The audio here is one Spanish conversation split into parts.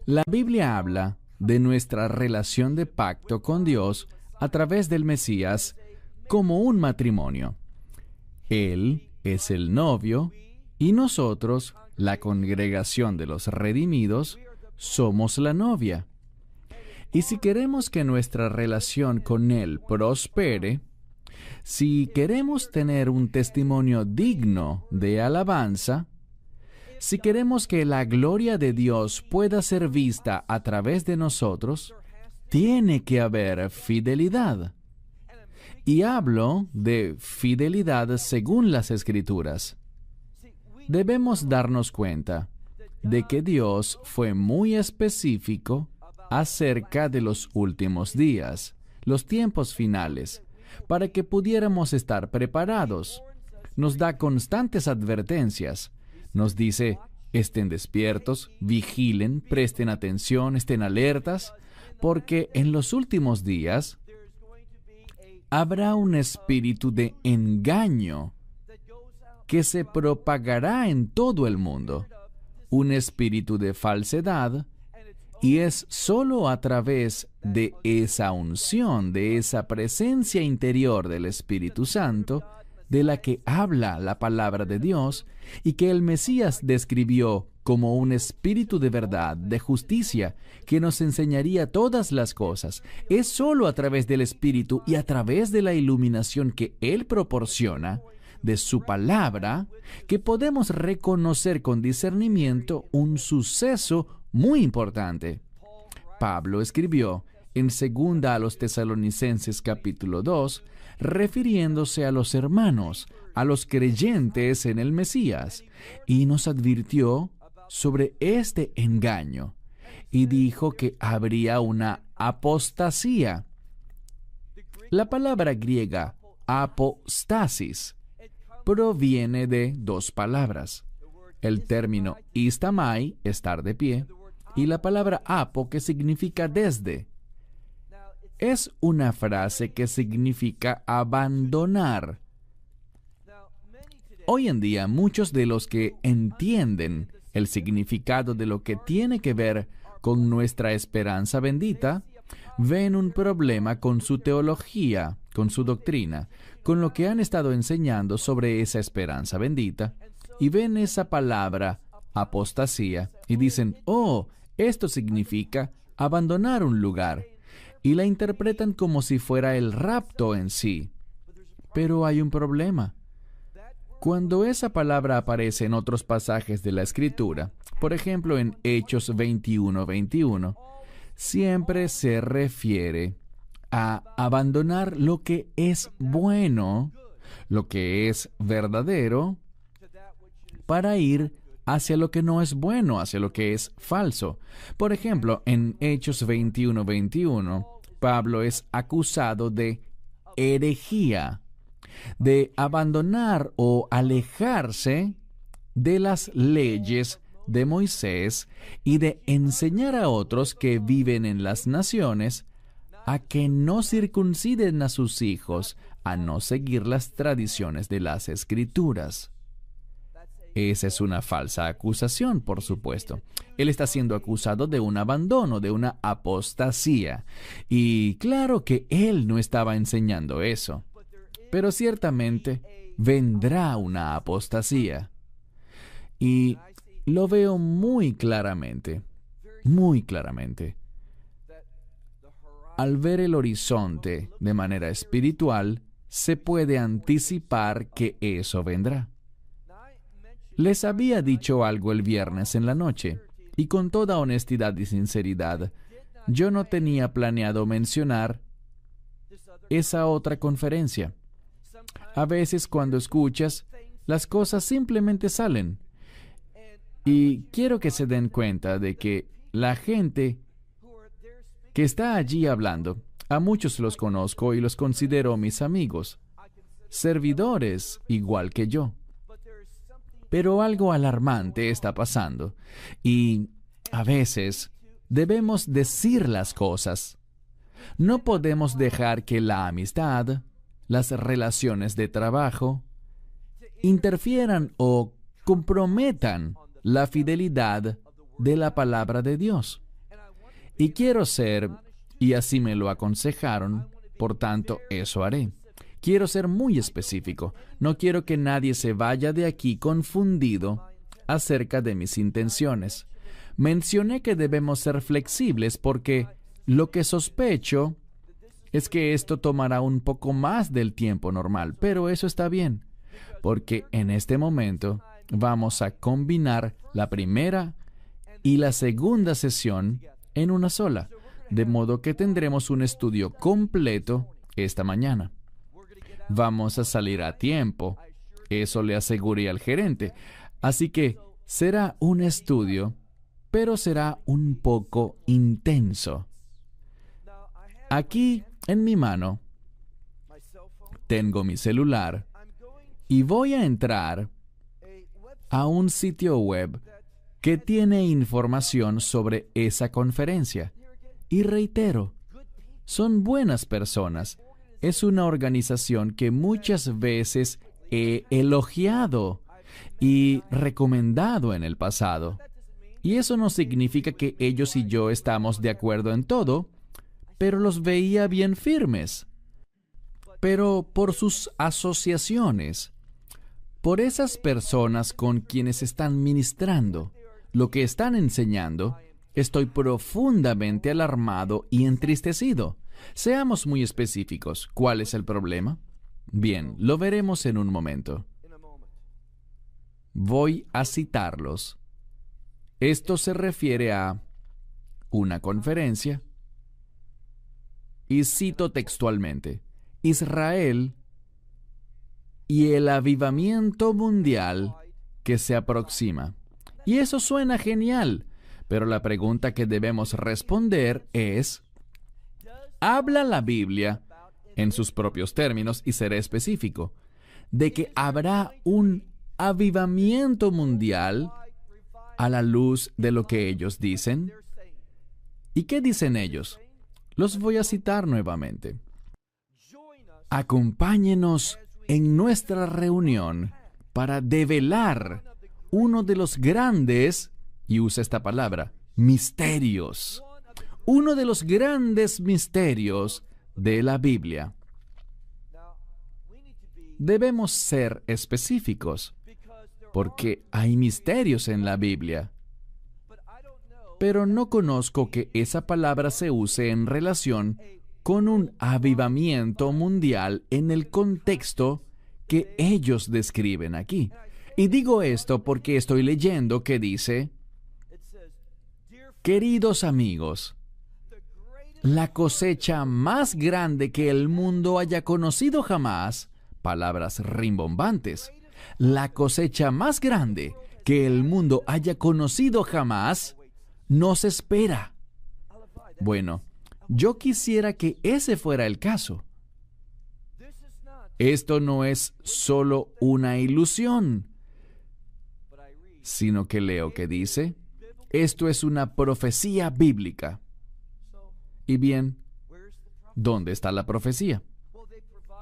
La Biblia habla de nuestra relación de pacto con Dios a través del Mesías como un matrimonio. Él es el novio y nosotros, la congregación de los redimidos, somos la novia. Y si queremos que nuestra relación con Él prospere, si queremos tener un testimonio digno de alabanza, si queremos que la gloria de Dios pueda ser vista a través de nosotros, tiene que haber fidelidad. Y hablo de fidelidad según las Escrituras. Debemos darnos cuenta de que Dios fue muy específico acerca de los últimos días, los tiempos finales, para que pudiéramos estar preparados. Nos da constantes advertencias. Nos dice, estén despiertos, vigilen, presten atención, estén alertas, porque en los últimos días habrá un espíritu de engaño que se propagará en todo el mundo, un espíritu de falsedad, y es solo a través de esa unción, de esa presencia interior del Espíritu Santo, de la que habla la palabra de Dios y que el Mesías describió como un espíritu de verdad, de justicia, que nos enseñaría todas las cosas. Es solo a través del Espíritu y a través de la iluminación que Él proporciona, de su palabra, que podemos reconocer con discernimiento un suceso muy importante. Pablo escribió en 2 a los Tesalonicenses capítulo 2, refiriéndose a los hermanos, a los creyentes en el Mesías, y nos advirtió sobre este engaño, y dijo que habría una apostasía. La palabra griega apostasis proviene de dos palabras. El término istamai, estar de pie, y la palabra apo, que significa desde. Es una frase que significa abandonar. Hoy en día, muchos de los que entienden el significado de lo que tiene que ver con nuestra esperanza bendita, ven un problema con su teología, con su doctrina, con lo que han estado enseñando sobre esa esperanza bendita, y ven esa palabra, apostasía, y dicen, oh, esto significa abandonar un lugar, y la interpretan como si fuera el rapto en sí. Pero hay un problema. Cuando esa palabra aparece en otros pasajes de la Escritura, por ejemplo en Hechos 21:21, siempre se refiere a abandonar lo que es bueno, lo que es verdadero, para ir hacia lo que no es bueno, hacia lo que es falso. Por ejemplo, en Hechos 21:21, Pablo es acusado de herejía, de abandonar o alejarse de las leyes de Moisés y de enseñar a otros que viven en las naciones a que no circunciden a sus hijos, a no seguir las tradiciones de las Escrituras. Esa es una falsa acusación, por supuesto. Él está siendo acusado de un abandono, de una apostasía. Y claro que él no estaba enseñando eso. Pero ciertamente vendrá una apostasía. Y lo veo muy claramente, muy claramente. Al ver el horizonte de manera espiritual, se puede anticipar que eso vendrá. Les había dicho algo el viernes en la noche, y con toda honestidad y sinceridad, yo no tenía planeado mencionar esa otra conferencia. A veces cuando escuchas, las cosas simplemente salen. Y quiero que se den cuenta de que la gente que está allí hablando, a muchos los conozco y los considero mis amigos, servidores igual que yo. Pero algo alarmante está pasando y a veces debemos decir las cosas. No podemos dejar que la amistad, las relaciones de trabajo, interfieran o comprometan la fidelidad de la palabra de Dios. Y quiero ser, y así me lo aconsejaron, por tanto, eso haré. Quiero ser muy específico. No quiero que nadie se vaya de aquí confundido acerca de mis intenciones. Mencioné que debemos ser flexibles porque lo que sospecho es que esto tomará un poco más del tiempo normal, pero eso está bien, porque en este momento vamos a combinar la primera y la segunda sesión en una sola, de modo que tendremos un estudio completo esta mañana. Vamos a salir a tiempo, eso le aseguré al gerente, así que será un estudio, pero será un poco intenso. Aquí, en mi mano, tengo mi celular y voy a entrar a un sitio web que tiene información sobre esa conferencia. Y reitero, son buenas personas. Es una organización que muchas veces he elogiado y recomendado en el pasado. Y eso no significa que ellos y yo estamos de acuerdo en todo, pero los veía bien firmes. Pero por sus asociaciones, por esas personas con quienes están ministrando, lo que están enseñando, estoy profundamente alarmado y entristecido. Seamos muy específicos. ¿Cuál es el problema? Bien, lo veremos en un momento. Voy a citarlos. Esto se refiere a una conferencia. Y cito textualmente: Israel y el avivamiento mundial que se aproxima. Y eso suena genial, pero la pregunta que debemos responder es: ¿habla la Biblia, en sus propios términos, y seré específico, de que habrá un avivamiento mundial a la luz de lo que ellos dicen? ¿Y qué dicen ellos? Los voy a citar nuevamente. Acompáñenos en nuestra reunión para develar uno de los grandes, y usa esta palabra, misterios. Uno de los grandes misterios de la Biblia. Debemos ser específicos, porque hay misterios en la Biblia. Pero no conozco que esa palabra se use en relación con un avivamiento mundial en el contexto que ellos describen aquí. Y digo esto porque estoy leyendo que dice: queridos amigos, la cosecha más grande que el mundo haya conocido jamás, palabras rimbombantes, la cosecha más grande que el mundo haya conocido jamás, nos espera. Bueno, yo quisiera que ese fuera el caso. Esto no es solo una ilusión, sino que leo que dice, esto es una profecía bíblica. Y bien, ¿dónde está la profecía?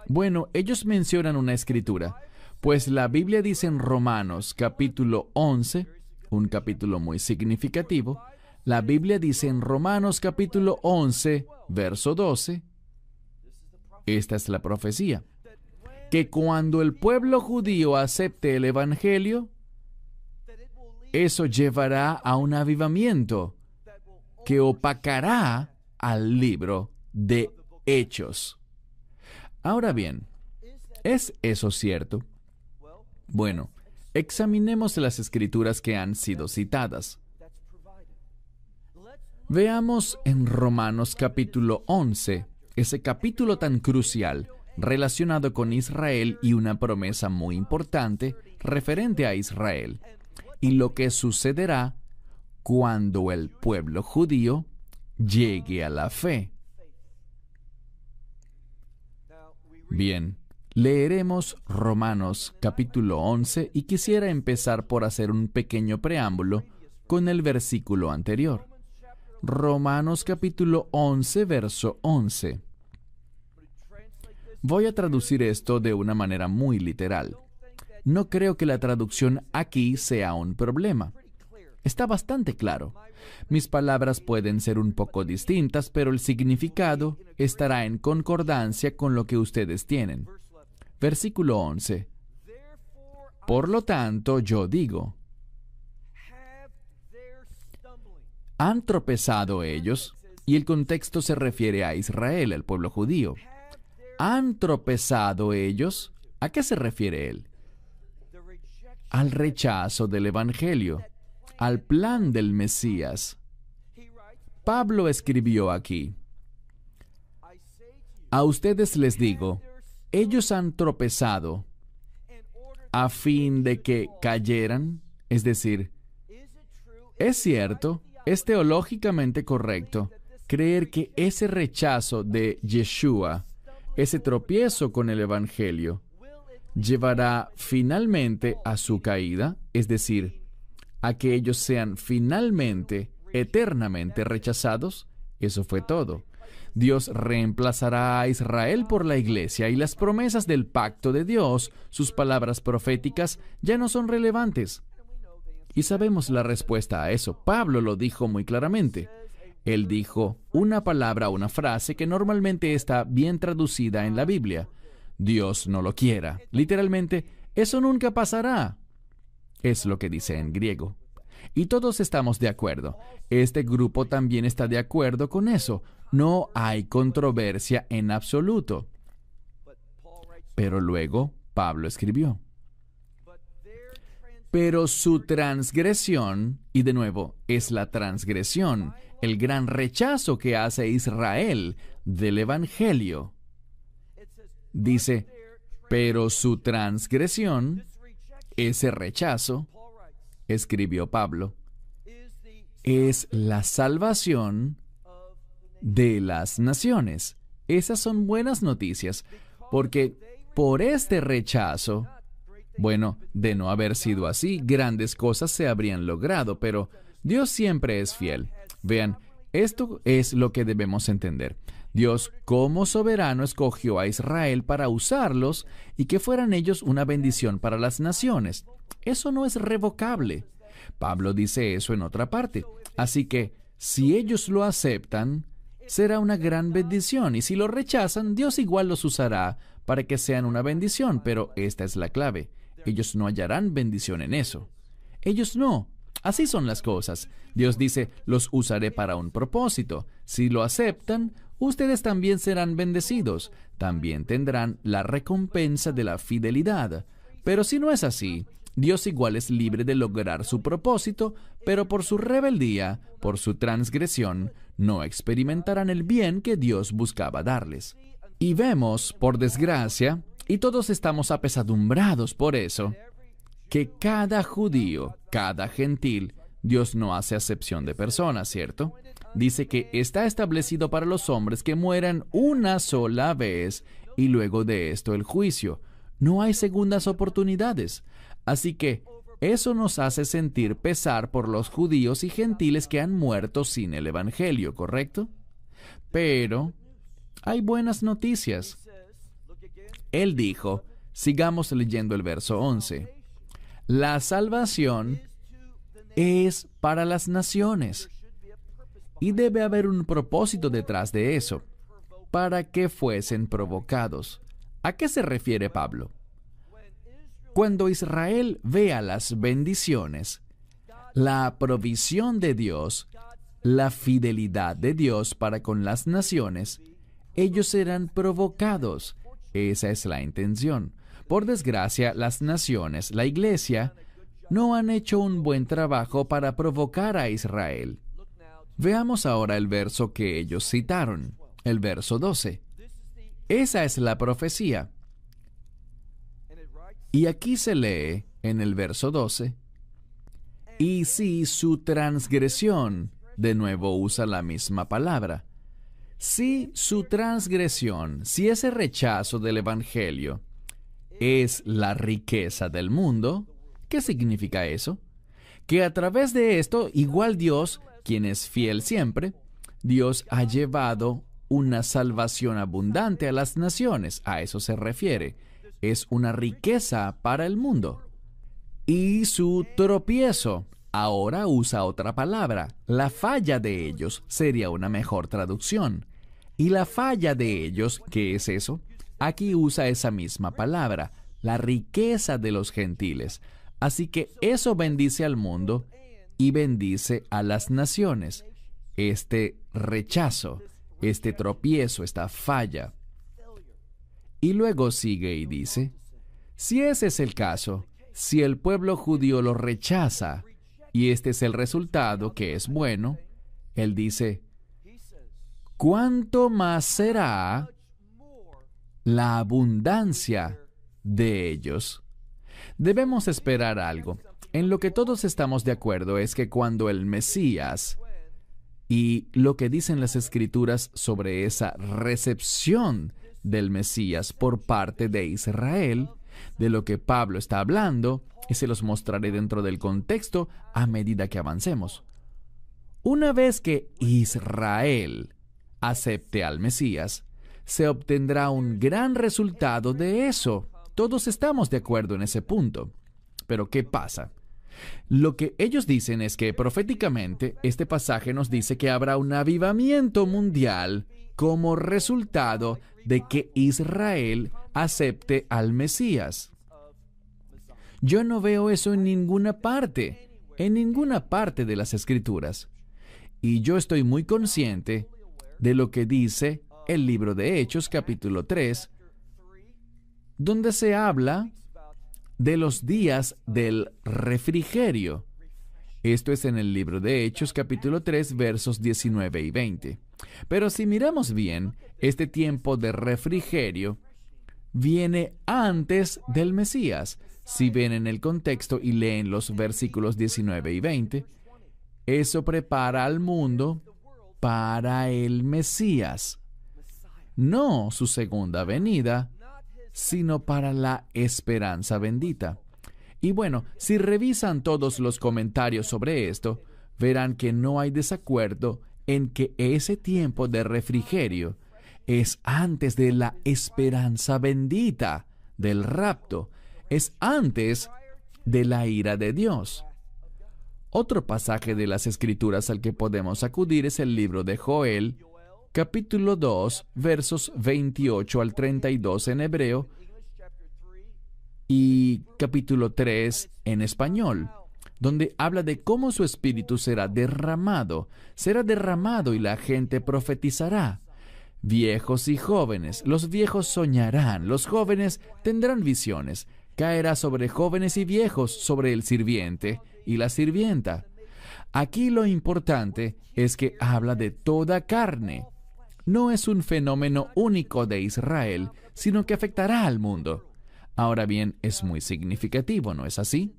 Bueno, ellos mencionan una escritura, pues la Biblia dice en Romanos capítulo 11, un capítulo muy significativo. La Biblia dice en Romanos capítulo 11, verso 12, esta es la profecía, que cuando el pueblo judío acepte el Evangelio, eso llevará a un avivamiento que opacará al libro de Hechos. Ahora bien, ¿es eso cierto? Bueno, examinemos las escrituras que han sido citadas. Veamos en Romanos capítulo 11, ese capítulo tan crucial relacionado con Israel y una promesa muy importante referente a Israel y lo que sucederá cuando el pueblo judío llegue a la fe. Bien, leeremos Romanos capítulo 11 y quisiera empezar por hacer un pequeño preámbulo con el versículo anterior. Romanos capítulo 11, verso 11. Voy a traducir esto de una manera muy literal. No creo que la traducción aquí sea un problema. Está bastante claro. Mis palabras pueden ser un poco distintas, pero el significado estará en concordancia con lo que ustedes tienen. Versículo 11. Por lo tanto, yo digo, ¿han tropezado ellos? Y el contexto se refiere a Israel, al pueblo judío. ¿Han tropezado ellos? ¿A qué se refiere él? Al rechazo del Evangelio, al plan del Mesías. Pablo escribió aquí, a ustedes les digo, ellos han tropezado a fin de que cayeran, es decir, es cierto, es teológicamente correcto creer que ese rechazo de Yeshua, ese tropiezo con el Evangelio, llevará finalmente a su caída, es decir, a que ellos sean finalmente, eternamente rechazados. Eso fue todo. Dios reemplazará a Israel por la iglesia y las promesas del pacto de Dios, sus palabras proféticas, ya no son relevantes. Y sabemos la respuesta a eso. Pablo lo dijo muy claramente. Él dijo una palabra, una frase que normalmente está bien traducida en la Biblia. Dios no lo quiera. Literalmente, eso nunca pasará. Es lo que dice en griego. Y todos estamos de acuerdo. Este grupo también está de acuerdo con eso. No hay controversia en absoluto. Pero luego, Pablo escribió, pero su transgresión, y de nuevo, es la transgresión, el gran rechazo que hace Israel del Evangelio. Dice, pero su transgresión, ese rechazo, escribió Pablo, es la salvación de las naciones. Esas son buenas noticias, porque por este rechazo, bueno, de no haber sido así, grandes cosas se habrían logrado, pero Dios siempre es fiel. Vean, esto es lo que debemos entender. Dios, como soberano, escogió a Israel para usarlos y que fueran ellos una bendición para las naciones. Eso no es revocable. Pablo dice eso en otra parte. Así que, si ellos lo aceptan, será una gran bendición, y si lo rechazan, Dios igual los usará para que sean una bendición, pero esta es la clave. Ellos no hallarán bendición en eso. Ellos no. Así son las cosas. Dios dice, los usaré para un propósito. Si lo aceptan, ustedes también serán bendecidos. También tendrán la recompensa de la fidelidad. Pero si no es así, Dios igual es libre de lograr su propósito, pero por su rebeldía, por su transgresión, no experimentarán el bien que Dios buscaba darles. Y vemos, por desgracia, y todos estamos apesadumbrados por eso, que cada judío, cada gentil, Dios no hace acepción de personas, ¿cierto? Dice que está establecido para los hombres que mueran una sola vez y luego de esto el juicio. No hay segundas oportunidades. Así que eso nos hace sentir pesar por los judíos y gentiles que han muerto sin el Evangelio, ¿correcto? Pero hay buenas noticias. Él dijo, sigamos leyendo el verso 11, la salvación es para las naciones. Y debe haber un propósito detrás de eso, para que fuesen provocados. ¿A qué se refiere Pablo? Cuando Israel vea las bendiciones, la provisión de Dios, la fidelidad de Dios para con las naciones, ellos serán provocados. Esa es la intención. Por desgracia, las naciones, la iglesia, no han hecho un buen trabajo para provocar a Israel. Veamos ahora el verso que ellos citaron, el verso 12. Esa es la profecía. Y aquí se lee, en el verso 12, y si su transgresión, de nuevo usa la misma palabra, si su transgresión, si ese rechazo del Evangelio es la riqueza del mundo, ¿qué significa eso? Que a través de esto, igual Dios, quien es fiel siempre, Dios ha llevado una salvación abundante a las naciones. A eso se refiere. Es una riqueza para el mundo. Y su tropiezo, Ahora usa otra palabra. La falla de ellos sería una mejor traducción. Y la falla de ellos, ¿qué es eso? Aquí usa esa misma palabra, la riqueza de los gentiles. Así que eso bendice al mundo y bendice a las naciones. Este rechazo, este tropiezo, esta falla. Y luego sigue y dice, si ese es el caso, si el pueblo judío lo rechaza, y este es el resultado que es bueno, él dice, ¿cuánto más será la abundancia de ellos? Debemos esperar algo. En lo que todos estamos de acuerdo es que cuando el Mesías, y lo que dicen las Escrituras sobre esa recepción del Mesías por parte de Israel, de lo que Pablo está hablando, y se los mostraré dentro del contexto a medida que avancemos. Una vez que Israel acepte al Mesías, se obtendrá un gran resultado de eso. Todos estamos de acuerdo en ese punto. Pero ¿qué pasa? Lo que ellos dicen es que proféticamente este pasaje nos dice que habrá un avivamiento mundial como resultado de que Israel acepte al Mesías. Yo no veo eso en ninguna parte de las Escrituras. Y yo estoy muy consciente de lo que dice el libro de Hechos, capítulo 3, donde se habla de los días del refrigerio. Esto es en el libro de Hechos, capítulo 3, versos 19 y 20. Pero si miramos bien, este tiempo de refrigerio viene antes del Mesías. Si ven en el contexto y leen los versículos 19 y 20, eso prepara al mundo para el Mesías. No su segunda venida, sino para la esperanza bendita. Y bueno, si revisan todos los comentarios sobre esto, verán que no hay desacuerdo en que ese tiempo de refrigerio es antes de la esperanza bendita, del rapto, es antes de la ira de Dios. Otro pasaje de las Escrituras al que podemos acudir es el libro de Joel, capítulo 2, versos 28 al 32 en hebreo, y capítulo 3 en español, donde habla de cómo su espíritu será derramado y la gente profetizará. Viejos y jóvenes, los viejos soñarán, los jóvenes tendrán visiones, caerá sobre jóvenes y viejos, sobre el sirviente y la sirvienta. Aquí lo importante es que habla de toda carne. No es un fenómeno único de Israel, sino que afectará al mundo. Ahora bien, es muy significativo, ¿no es así?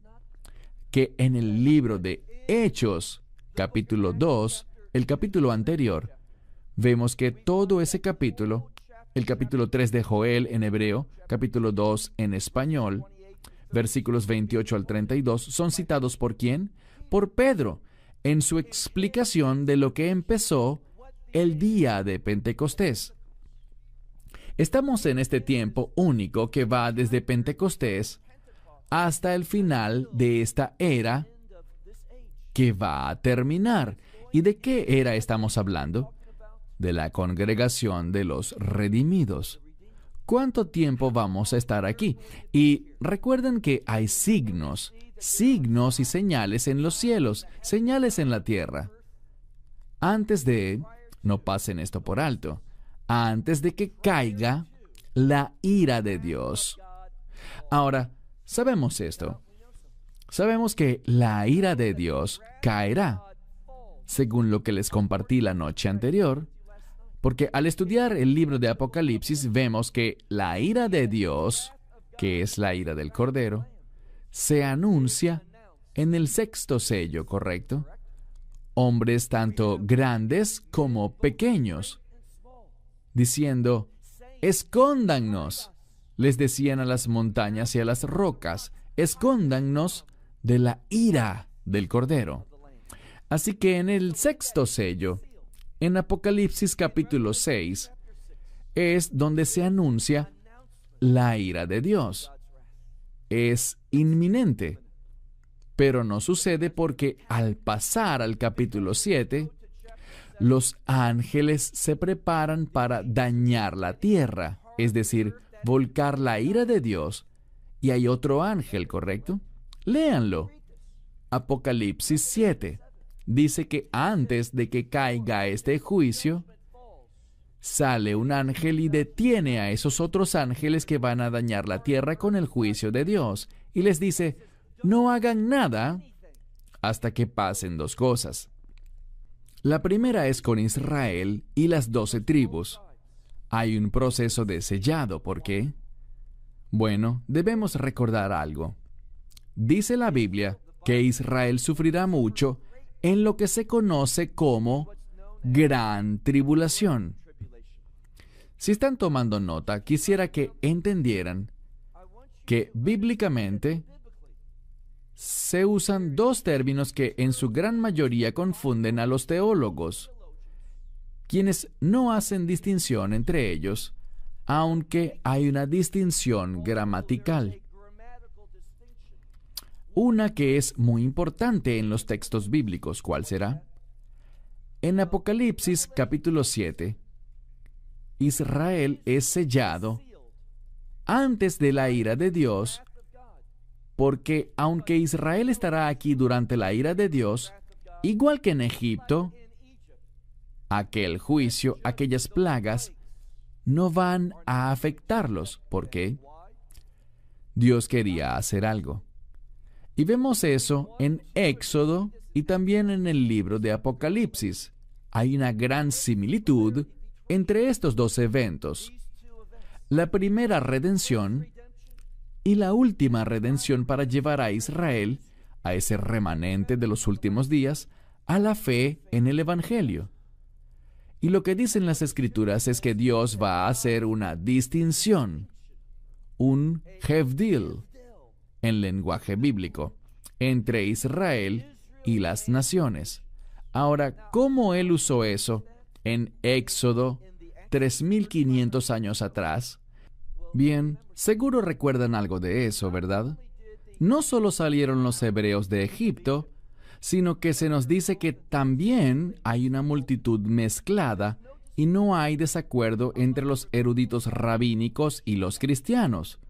Que en el libro de Hechos, capítulo 2, el capítulo anterior, vemos que todo ese capítulo, el capítulo 3 de Joel en hebreo, capítulo 2 en español, versículos 28 al 32, son citados ¿por quién? Por Pedro, en su explicación de lo que empezó el día de Pentecostés. Estamos en este tiempo único que va desde Pentecostés hasta el final de esta era que va a terminar. ¿Y de qué era estamos hablando? De la congregación de los redimidos. ¿Cuánto tiempo vamos a estar aquí? Y recuerden que hay signos y señales en los cielos, señales en la tierra. No pasen esto por alto, antes de que caiga la ira de Dios. Ahora, sabemos esto. Sabemos que la ira de Dios caerá, según lo que les compartí la noche anterior, porque al estudiar el libro de Apocalipsis vemos que la ira de Dios, que es la ira del Cordero, se anuncia en el sexto sello, ¿correcto? Hombres tanto grandes como pequeños, diciendo, escóndannos, les decían a las montañas y a las rocas, escóndannos de la ira del Cordero. Así que en el sexto sello, en Apocalipsis capítulo 6, es donde se anuncia la ira de Dios. Es inminente. Pero no sucede porque al pasar al capítulo 7, los ángeles se preparan para dañar la tierra, es decir, volcar la ira de Dios. Y hay otro ángel, ¿correcto? Léanlo. Apocalipsis 7 dice que antes de que caiga este juicio, sale un ángel y detiene a esos otros ángeles que van a dañar la tierra con el juicio de Dios. Y les dice, no hagan nada hasta que pasen dos cosas. La primera es con Israel y las 12 tribus. Hay un proceso de sellado. ¿Por qué? Bueno, debemos recordar algo. Dice la Biblia que Israel sufrirá mucho en lo que se conoce como gran tribulación. Si están tomando nota, quisiera que entendieran que bíblicamente se usan dos términos que en su gran mayoría confunden a los teólogos, quienes no hacen distinción entre ellos, aunque hay una distinción gramatical. Una que es muy importante en los textos bíblicos. ¿Cuál será? En Apocalipsis capítulo 7, Israel es sellado antes de la ira de Dios, porque aunque Israel estará aquí durante la ira de Dios, igual que en Egipto, aquel juicio, aquellas plagas, no van a afectarlos. ¿Por qué? Dios quería hacer algo. Y vemos eso en Éxodo y también en el libro de Apocalipsis. Hay una gran similitud entre estos dos eventos. La primera redención y la última redención para llevar a Israel, a ese remanente de los últimos días, a la fe en el Evangelio. Y lo que dicen las Escrituras es que Dios va a hacer una distinción, un hevdil, en lenguaje bíblico, entre Israel y las naciones. Ahora, ¿cómo Él usó eso en Éxodo 3.500 años atrás? Bien, seguro recuerdan algo de eso, ¿verdad? No solo salieron los hebreos de Egipto, sino que se nos dice que también hay una multitud mezclada y no hay desacuerdo entre los eruditos rabínicos y los cristianos,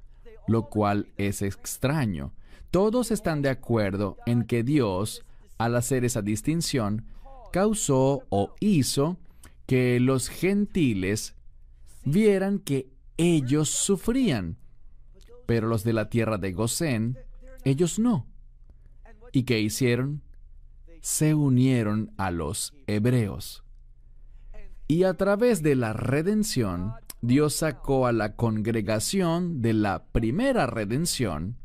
lo cual es extraño. Todos están de acuerdo en que Dios, al hacer esa distinción, causó o hizo que los gentiles vieran que ellos sufrían, pero los de la tierra de Gosén, ellos no. ¿Y qué hicieron? Se unieron a los hebreos. Y a través de la redención, Dios sacó a la congregación de la primera redención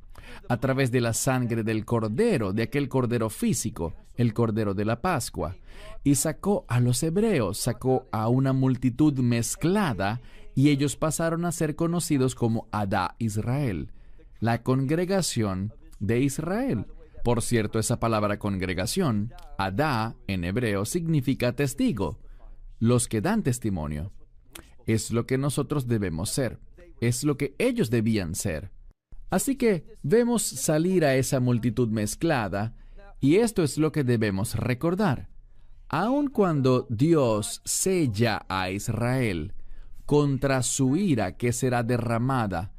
a través de la sangre del cordero, de aquel cordero físico, el cordero de la Pascua, y sacó a los hebreos, sacó a una multitud mezclada, y ellos pasaron a ser conocidos como Adá Israel, la congregación de Israel. Por cierto, esa palabra congregación, Adá, en hebreo, significa testigo, los que dan testimonio. Es lo que nosotros debemos ser, es lo que ellos debían ser. Así que vemos salir a esa multitud mezclada, y esto es lo que debemos recordar. Aun cuando Dios sella a Israel contra su ira que será derramada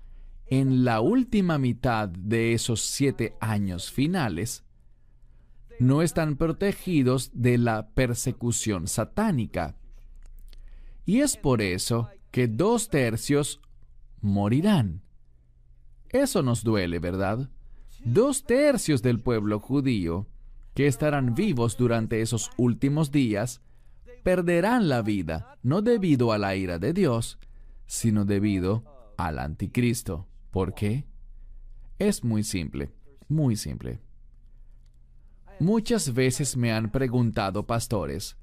en la última mitad de esos 7 años finales, no están protegidos de la persecución satánica. Y es por eso que 2/3 morirán. Eso nos duele, ¿verdad? 2/3 del pueblo judío, que estarán vivos durante esos últimos días, perderán la vida, no debido a la ira de Dios, sino debido al anticristo. ¿Por qué? Es muy simple, muy simple. Muchas veces me han preguntado pastores,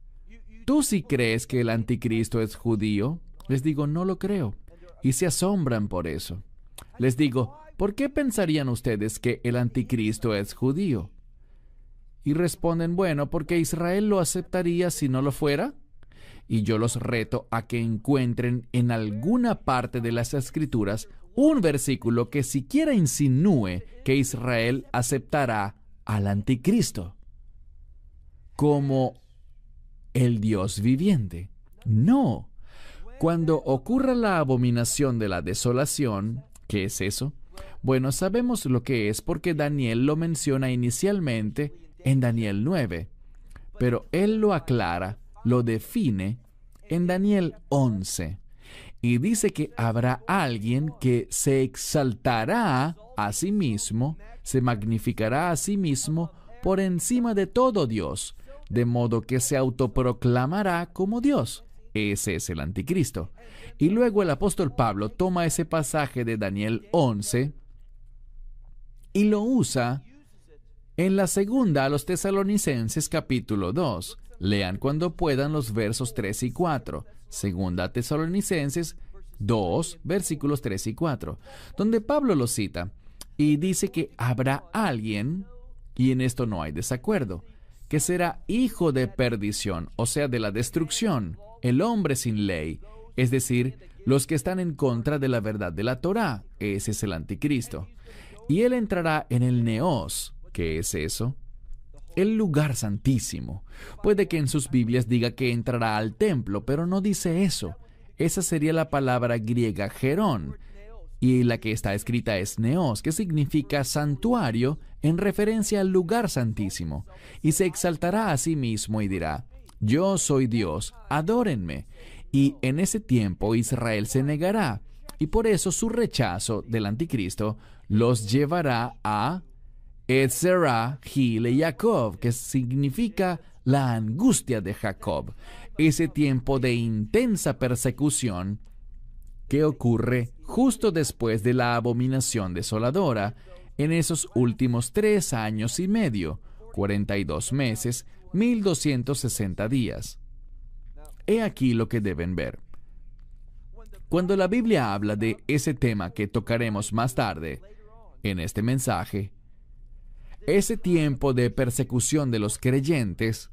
¿tú sí crees que el anticristo es judío? Les digo, no lo creo, y se asombran por eso. Les digo, ¿por qué pensarían ustedes que el anticristo es judío? Y responden, bueno, porque Israel lo aceptaría si no lo fuera. Y yo los reto a que encuentren en alguna parte de las Escrituras un versículo que siquiera insinúe que Israel aceptará al anticristo como el Dios viviente. No. Cuando ocurra la abominación de la desolación, ¿qué es eso? Bueno, sabemos lo que es porque Daniel lo menciona inicialmente en Daniel 9, pero él lo aclara, lo define en Daniel 11. Y dice que habrá alguien que se exaltará a sí mismo, se magnificará a sí mismo por encima de todo Dios, de modo que se autoproclamará como Dios. Ese es el anticristo. Y luego el apóstol Pablo toma ese pasaje de Daniel 11 y lo usa en la segunda a los Tesalonicenses capítulo 2. Lean cuando puedan los versos 3 y 4. Segunda a Tesalonicenses 2, versículos 3 y 4, donde Pablo lo cita y dice que habrá alguien, y en esto no hay desacuerdo, que será hijo de perdición, o sea, de la destrucción, el hombre sin ley, es decir, los que están en contra de la verdad de la Torá. Ese es el anticristo. Y él entrará en el Neos. ¿Qué es eso? El lugar santísimo. Puede que en sus Biblias diga que entrará al templo, pero no dice eso. Esa sería la palabra griega gerón, y la que está escrita es neos, que significa santuario en referencia al lugar santísimo. Y se exaltará a sí mismo y dirá: yo soy Dios, adórenme. Y en ese tiempo Israel se negará, y por eso su rechazo del anticristo los llevará a Etzerá Gile Jacob, que significa la angustia de Jacob, ese tiempo de intensa persecución que ocurre justo después de la abominación desoladora, en esos últimos 3 años y medio, 42 meses, 1260 días. He aquí lo que deben ver. Cuando la Biblia habla de ese tema que tocaremos más tarde en este mensaje, ese tiempo de persecución de los creyentes,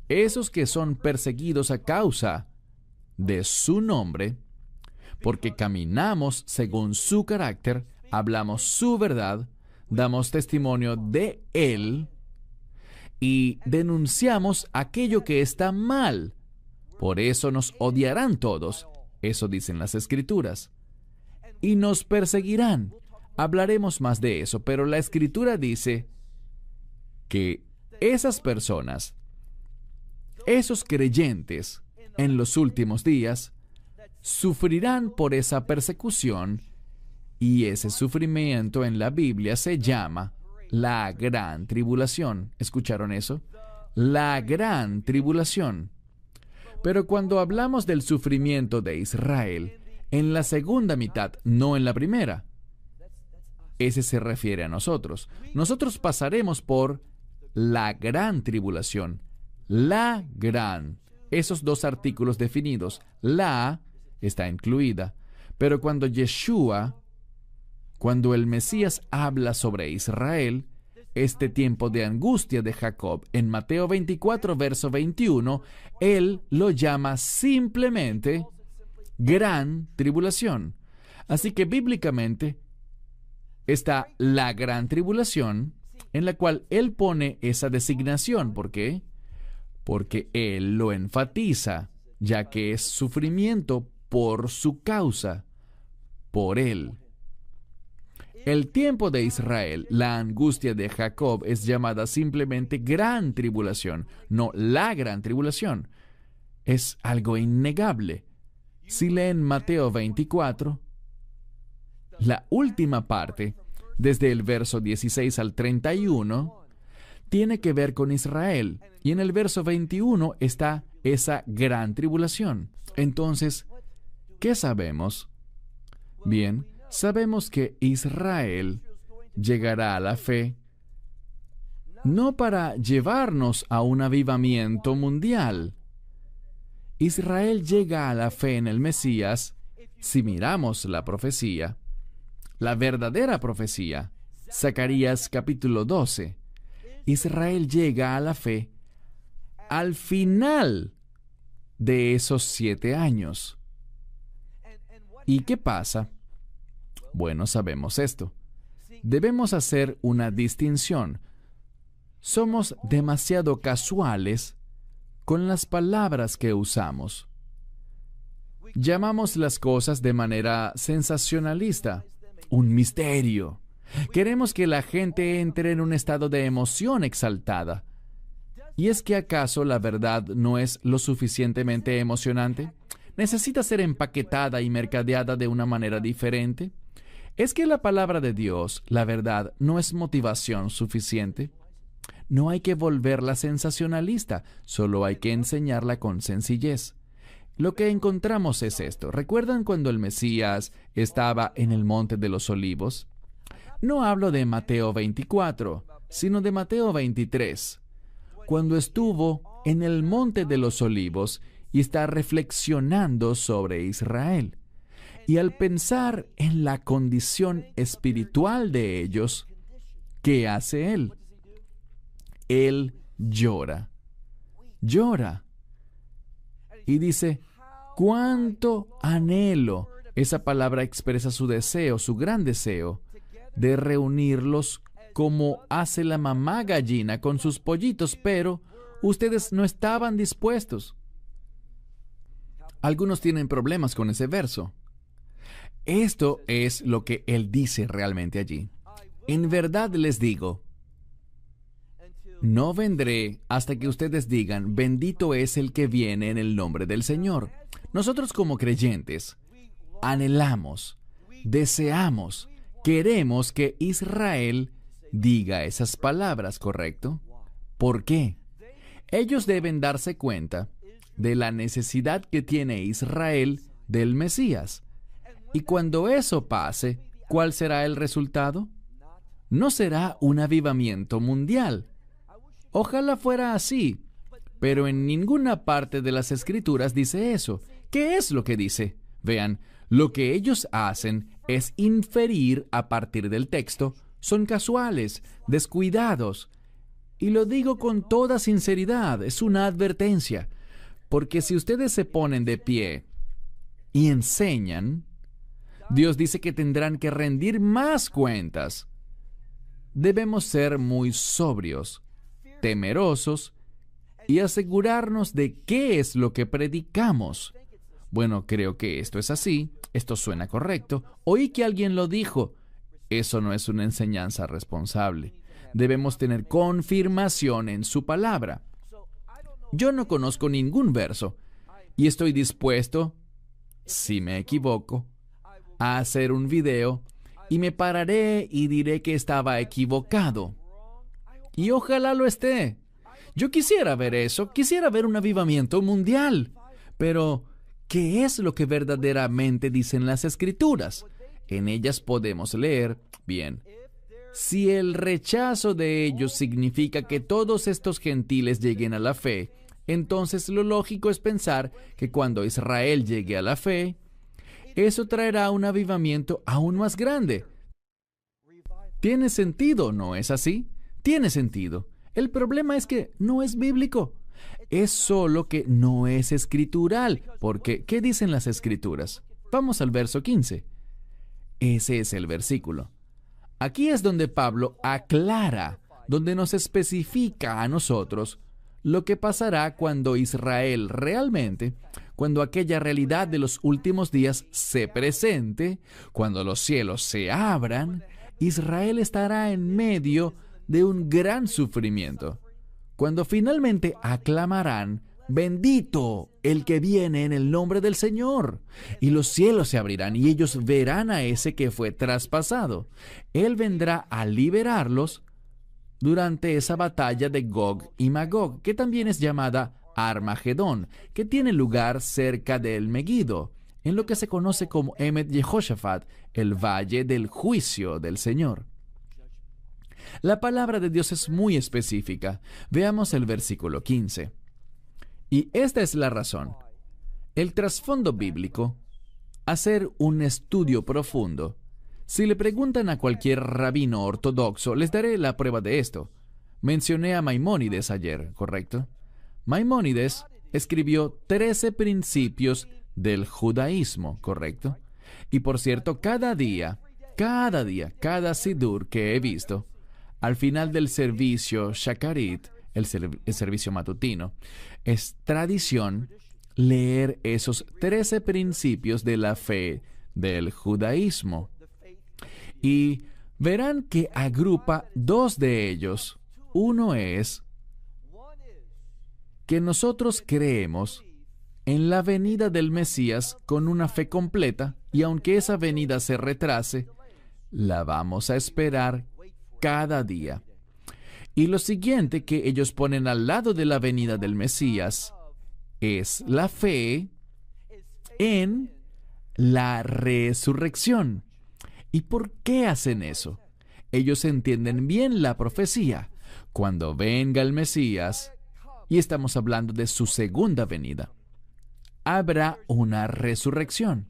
esos que son perseguidos a causa de su nombre, porque caminamos según su carácter, hablamos su verdad, damos testimonio de Él y denunciamos aquello que está mal. Por eso nos odiarán todos, eso dicen las Escrituras, y nos perseguirán. Hablaremos más de eso, pero la Escritura dice que esas personas, esos creyentes, en los últimos días, sufrirán por esa persecución, y ese sufrimiento en la Biblia se llama la gran tribulación. ¿Escucharon eso? La gran tribulación. Pero cuando hablamos del sufrimiento de Israel, en la segunda mitad, no en la primera, ese se refiere a nosotros. Nosotros pasaremos por la gran tribulación. La gran. Esos dos artículos definidos. La está incluida. Pero cuando Yeshua, cuando el Mesías habla sobre Israel, este tiempo de angustia de Jacob, en Mateo 24, verso 21, él lo llama simplemente gran tribulación. Así que bíblicamente está la gran tribulación, en la cual él pone esa designación. ¿Por qué? Porque él lo enfatiza, ya que es sufrimiento por su causa, por él. El tiempo de Israel, la angustia de Jacob, es llamada simplemente gran tribulación, no la gran tribulación. Es algo innegable. Si leen Mateo 24, la última parte, desde el verso 16 al 31, tiene que ver con Israel. Y en el verso 21 está esa gran tribulación. Entonces, ¿qué sabemos? Bien, sabemos que Israel llegará a la fe no para llevarnos a un avivamiento mundial. Israel llega a la fe en el Mesías si miramos la profecía, la verdadera profecía. Zacarías capítulo 12. Israel llega a la fe al final de esos 7 años. ¿Y qué pasa? Bueno, sabemos esto. Debemos hacer una distinción. somos demasiado casuales con las palabras que usamos. Llamamos las cosas de manera sensacionalista, un misterio. Queremos que la gente entre en un estado de emoción exaltada. ¿Y es que acaso la verdad no es lo suficientemente emocionante? ¿Necesita ser empaquetada y mercadeada de una manera diferente? ¿Es que la palabra de Dios, la verdad, no es motivación suficiente? No hay que volverla sensacionalista, solo hay que enseñarla con sencillez. Lo que encontramos es esto. ¿Recuerdan cuando el Mesías estaba en el Monte de los Olivos? No hablo de Mateo 24, sino de Mateo 23. Cuando estuvo en el Monte de los Olivos y está reflexionando sobre Israel. Y al pensar en la condición espiritual de ellos, ¿qué hace él? Él llora. Llora. Y dice, ¿cuánto anhelo? Esa palabra expresa su deseo, su gran deseo, de reunirlos como hace la mamá gallina con sus pollitos, pero ustedes no estaban dispuestos. Algunos tienen problemas con ese verso. Esto es lo que él dice realmente allí. En verdad les digo, no vendré hasta que ustedes digan, bendito es el que viene en el nombre del Señor. Nosotros como creyentes anhelamos, deseamos, queremos que Israel diga esas palabras, ¿correcto? ¿Por qué? Ellos deben darse cuenta de la necesidad que tiene Israel del Mesías. Y cuando eso pase, ¿cuál será el resultado? No será un avivamiento mundial. Ojalá fuera así, pero en ninguna parte de las Escrituras dice eso. ¿Qué es lo que dice? Vean, lo que ellos hacen es inferir a partir del texto. Son casuales, descuidados. Y lo digo con toda sinceridad, es una advertencia. Porque si ustedes se ponen de pie y enseñan, Dios dice que tendrán que rendir más cuentas. Debemos ser muy sobrios, temerosos y asegurarnos de qué es lo que predicamos. Bueno, creo que esto es así, esto suena correcto, oí que alguien lo dijo. Eso no es una enseñanza responsable. Debemos tener confirmación en su palabra. Yo no conozco ningún verso y estoy dispuesto, si me equivoco, a hacer un video y me pararé y diré que estaba equivocado. Y ojalá lo esté. Yo quisiera ver eso, quisiera ver un avivamiento mundial. Pero, ¿qué es lo que verdaderamente dicen las Escrituras? En ellas podemos leer, bien, si el rechazo de ellos significa que todos estos gentiles lleguen a la fe, entonces lo lógico es pensar que cuando Israel llegue a la fe, eso traerá un avivamiento aún más grande. Tiene sentido, ¿no es así? Tiene sentido. El problema es que no es bíblico. Es solo que no es escritural, porque ¿qué dicen las Escrituras? Vamos al verso 15. Ese es el versículo. Aquí es donde Pablo aclara, donde nos especifica a nosotros lo que pasará cuando Israel realmente, cuando aquella realidad de los últimos días se presente, cuando los cielos se abran, Israel estará en medio de un gran sufrimiento. Cuando finalmente aclamarán, bendito el que viene en el nombre del Señor. Y los cielos se abrirán y ellos verán a ese que fue traspasado. Él vendrá a liberarlos durante esa batalla de Gog y Magog, que también es llamada Armagedón, que tiene lugar cerca del Megido, en lo que se conoce como Emet Yehoshafat, el valle del juicio del Señor. La palabra de Dios es muy específica. Veamos el versículo 15. Y esta es la razón. El trasfondo bíblico, hacer un estudio profundo. Si le preguntan a cualquier rabino ortodoxo, les daré la prueba de esto. Mencioné a Maimónides ayer, ¿correcto? Maimónides escribió 13 principios del judaísmo, ¿correcto? Y por cierto, cada sidur que he visto, al final del servicio Shacharit, el servicio matutino, es tradición leer esos 13 principios de la fe del judaísmo. Y verán que agrupa dos de ellos. Uno es que nosotros creemos en la venida del Mesías con una fe completa, y aunque esa venida se retrase, la vamos a esperar cada día. Y lo siguiente que ellos ponen al lado de la venida del Mesías es la fe en la resurrección. ¿Y por qué hacen eso? Ellos entienden bien la profecía. Cuando venga el Mesías, y estamos hablando de su segunda venida, habrá una resurrección.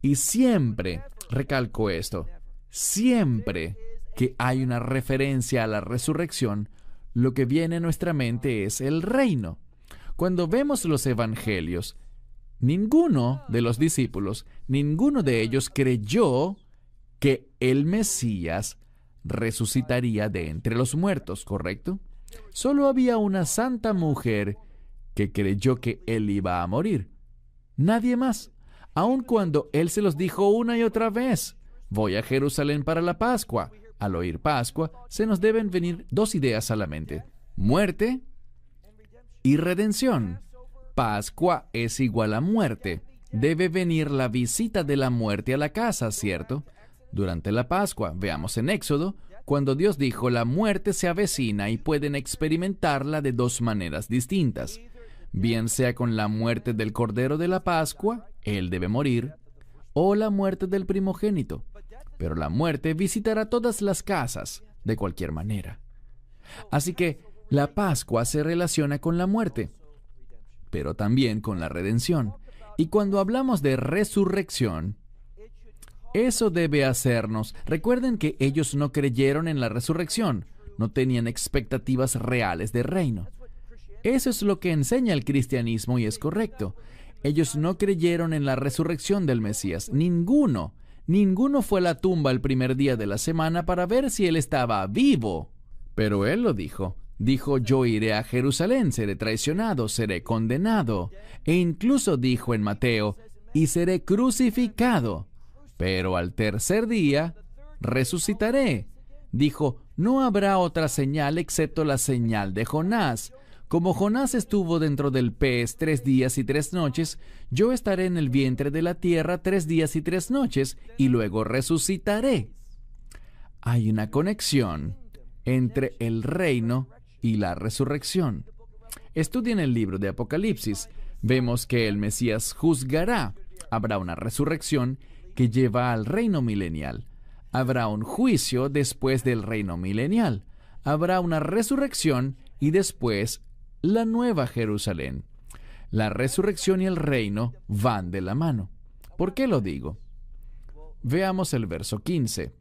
Y siempre, recalco esto, siempre que hay una referencia a la resurrección, lo que viene a nuestra mente es el reino. Cuando vemos los evangelios, ninguno de los discípulos, ninguno de ellos creyó que el Mesías resucitaría de entre los muertos, ¿correcto? Solo había una santa mujer que creyó que él iba a morir. Nadie más, aun cuando él se los dijo una y otra vez: voy a Jerusalén para la Pascua. Al oír Pascua, se nos deben venir dos ideas a la mente: muerte y redención. Pascua es igual a muerte. Debe venir la visita de la muerte a la casa, ¿cierto? Durante la Pascua, veamos en Éxodo, cuando Dios dijo: la muerte se avecina, y pueden experimentarla de dos maneras distintas. Bien sea con la muerte del Cordero de la Pascua, él debe morir, o la muerte del primogénito. Pero la muerte visitará todas las casas, de cualquier manera. Así que la Pascua se relaciona con la muerte, pero también con la redención. Y cuando hablamos de resurrección, eso debe hacernos. Recuerden que ellos no creyeron en la resurrección, no tenían expectativas reales de reino. Eso es lo que enseña el cristianismo y es correcto. Ellos no creyeron en la resurrección del Mesías. Ninguno fue a la tumba el primer día de la semana para ver si él estaba vivo. Pero él lo dijo. Dijo: yo iré a Jerusalén, seré traicionado, seré condenado. E incluso dijo en Mateo: y seré crucificado. Pero al tercer día resucitaré. Dijo: no habrá otra señal excepto la señal de Jonás. Como Jonás estuvo dentro del pez 3 días y 3 noches, yo estaré en el vientre de la tierra 3 días y 3 noches, y luego resucitaré. Hay una conexión entre el reino y la resurrección. Estudien el libro de Apocalipsis. Vemos que el Mesías juzgará. Habrá una resurrección que lleva al reino milenial. Habrá un juicio después del reino milenial. Habrá una resurrección y después la nueva Jerusalén. La resurrección y el reino van de la mano. ¿Por qué lo digo? Veamos el verso 15.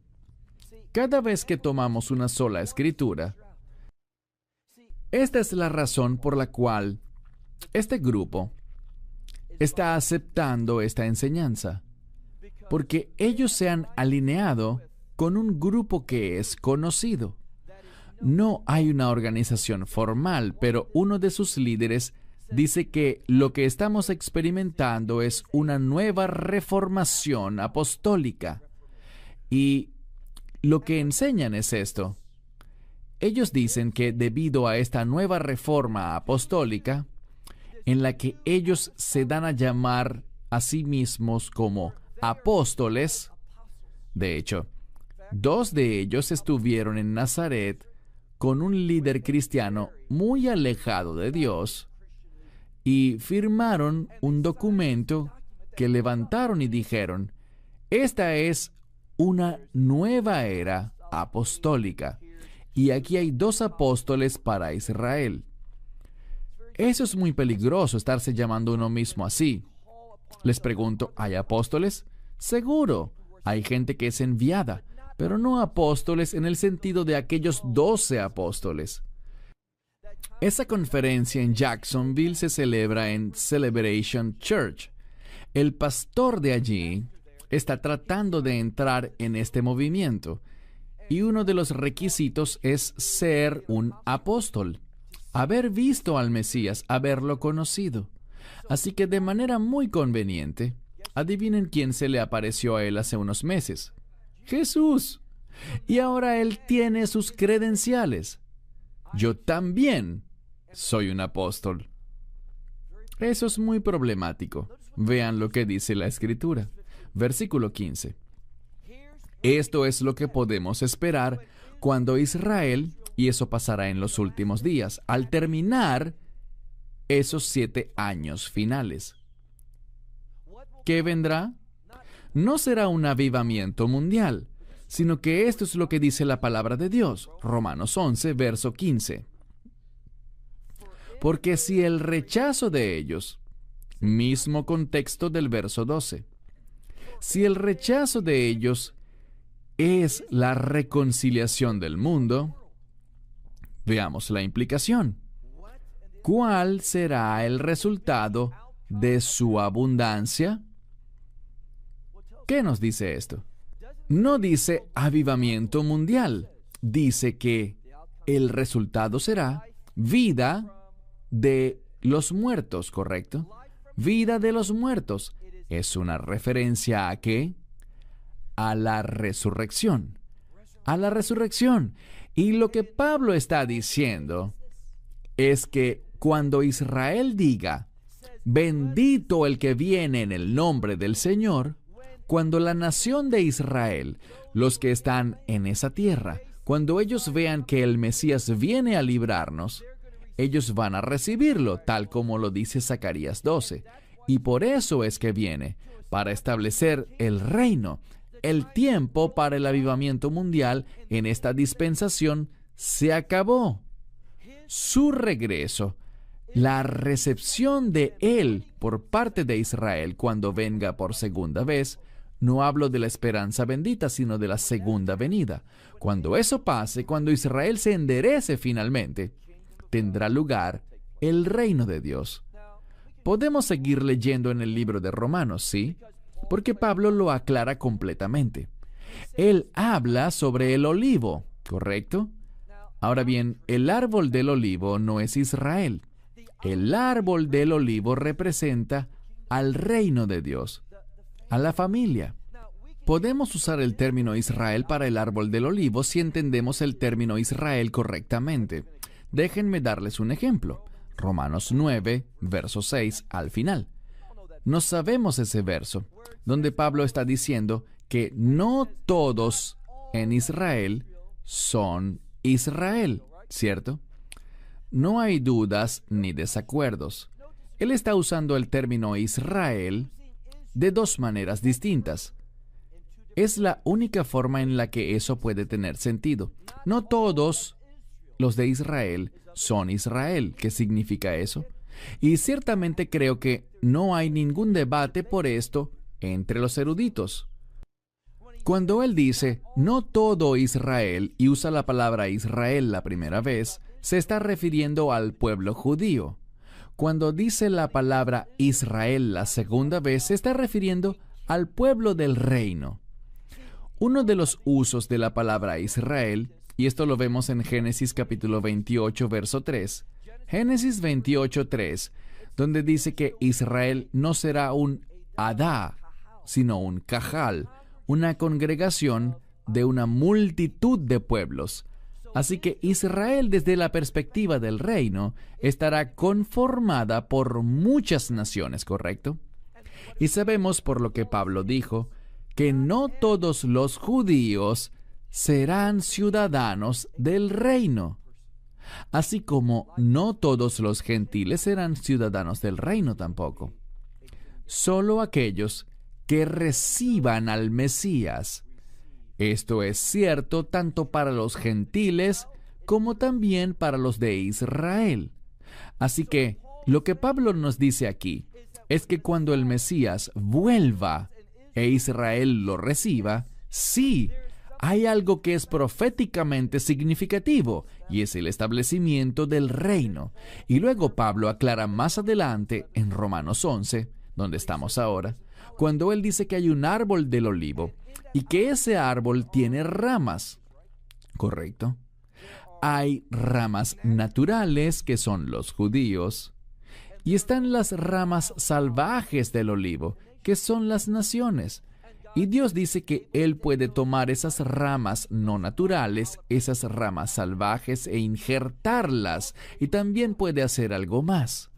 Cada vez que tomamos una sola escritura, esta es la razón por la cual este grupo está aceptando esta enseñanza, porque ellos se han alineado con un grupo que es conocido. No hay una organización formal, pero uno de sus líderes dice que lo que estamos experimentando es una nueva reformación apostólica. Y lo que enseñan es esto. Ellos dicen que debido a esta nueva reforma apostólica, en la que ellos se dan a llamar a sí mismos como apóstoles, de hecho, 2 de ellos estuvieron en Nazaret con un líder cristiano muy alejado de Dios y firmaron un documento que levantaron y dijeron: esta es una nueva era apostólica, y aquí hay 2 apóstoles para Israel. Eso es muy peligroso, estarse llamando uno mismo así. Les pregunto, ¿hay apóstoles? Seguro, hay gente que es enviada, pero no apóstoles en el sentido de aquellos 12 apóstoles. Esa conferencia en Jacksonville se celebra en Celebration Church. El pastor de allí está tratando de entrar en este movimiento. Y uno de los requisitos es ser un apóstol, haber visto al Mesías, haberlo conocido. Así que de manera muy conveniente, adivinen quién se le apareció a él hace unos meses. Jesús. Y ahora él tiene sus credenciales. Yo también soy un apóstol. Eso es muy problemático. Vean lo que dice la Escritura. Versículo 15. Esto es lo que podemos esperar cuando Israel, y eso pasará en los últimos días, al terminar esos 7 años finales. ¿Qué vendrá? No será un avivamiento mundial, sino que esto es lo que dice la palabra de Dios. Romanos 11, verso 15. Porque si el rechazo de ellos, mismo contexto del verso 12, si el rechazo de ellos es la reconciliación del mundo, veamos la implicación. ¿Cuál será el resultado de su abundancia? ¿Qué nos dice esto? No dice avivamiento mundial. Dice que el resultado será vida de los muertos, ¿correcto? Vida de los muertos. ¿Es una referencia a qué? A la resurrección. A la resurrección. Y lo que Pablo está diciendo es que cuando Israel diga, bendito el que viene en el nombre del Señor, cuando la nación de Israel, los que están en esa tierra, cuando ellos vean que el Mesías viene a librarnos, ellos van a recibirlo, tal como lo dice Zacarías 12. Y por eso es que viene, para establecer el reino. El tiempo para el avivamiento mundial en esta dispensación se acabó. Su regreso, la recepción de Él por parte de Israel cuando venga por segunda vez, no hablo de la esperanza bendita, sino de la segunda venida. Cuando eso pase, cuando Israel se enderece finalmente, tendrá lugar el reino de Dios. Podemos seguir leyendo en el libro de Romanos, ¿sí? Porque Pablo lo aclara completamente. Él habla sobre el olivo, ¿correcto? Ahora bien, el árbol del olivo no es Israel. El árbol del olivo representa al reino de Dios, a la familia. Podemos usar el término Israel para el árbol del olivo si entendemos el término Israel correctamente. Déjenme darles un ejemplo. Romanos 9, verso 6 al final. No sabemos ese verso, donde Pablo está diciendo que no todos en Israel son Israel, ¿cierto? No hay dudas ni desacuerdos. Él está usando el término Israel de dos maneras distintas. Es la única forma en la que eso puede tener sentido. No todos los de Israel son Israel. ¿Qué significa eso? Y ciertamente creo que no hay ningún debate por esto entre los eruditos. Cuando él dice, no todo Israel, y usa la palabra Israel la primera vez, se está refiriendo al pueblo judío. Cuando dice la palabra Israel la segunda vez, se está refiriendo al pueblo del reino. Uno de los usos de la palabra Israel, y esto lo vemos en Génesis capítulo 28, verso 3, Génesis 28, 3, donde dice que Israel no será un Adá, sino un Cajal, una congregación de una multitud de pueblos. Así que Israel, desde la perspectiva del reino, estará conformada por muchas naciones, ¿correcto? Y sabemos por lo que Pablo dijo, que no todos los judíos serán ciudadanos del reino, así como no todos los gentiles serán ciudadanos del reino tampoco. Solo aquellos que reciban al Mesías. Esto es cierto tanto para los gentiles como también para los de Israel. Así que lo que Pablo nos dice aquí es que cuando el Mesías vuelva e Israel lo reciba, sí, hay algo que es proféticamente significativo, y es el establecimiento del reino. Y luego Pablo aclara más adelante, en Romanos 11, donde estamos ahora, cuando él dice que hay un árbol del olivo, y que ese árbol tiene ramas. Correcto. Hay ramas naturales, que son los judíos, y están las ramas salvajes del olivo, que son las naciones. Y Dios dice que Él puede tomar esas ramas no naturales, esas ramas salvajes, e injertarlas, y también puede hacer algo más.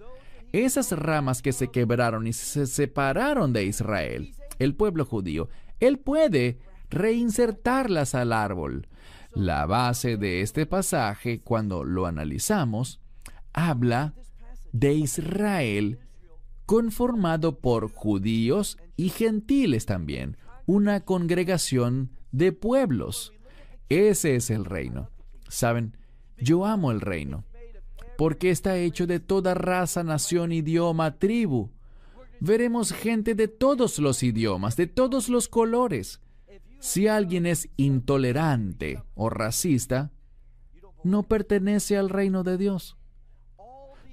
Esas ramas que se quebraron y se separaron de Israel, el pueblo judío, Él puede reinsertarlas al árbol. La base de este pasaje, cuando lo analizamos, habla de Israel conformado por judíos y gentiles también, una congregación de pueblos. Ese es el reino. ¿Saben? Yo amo el reino, porque está hecho de toda raza, nación, idioma, tribu. Veremos gente de todos los idiomas, de todos los colores. Si alguien es intolerante o racista, no pertenece al reino de Dios.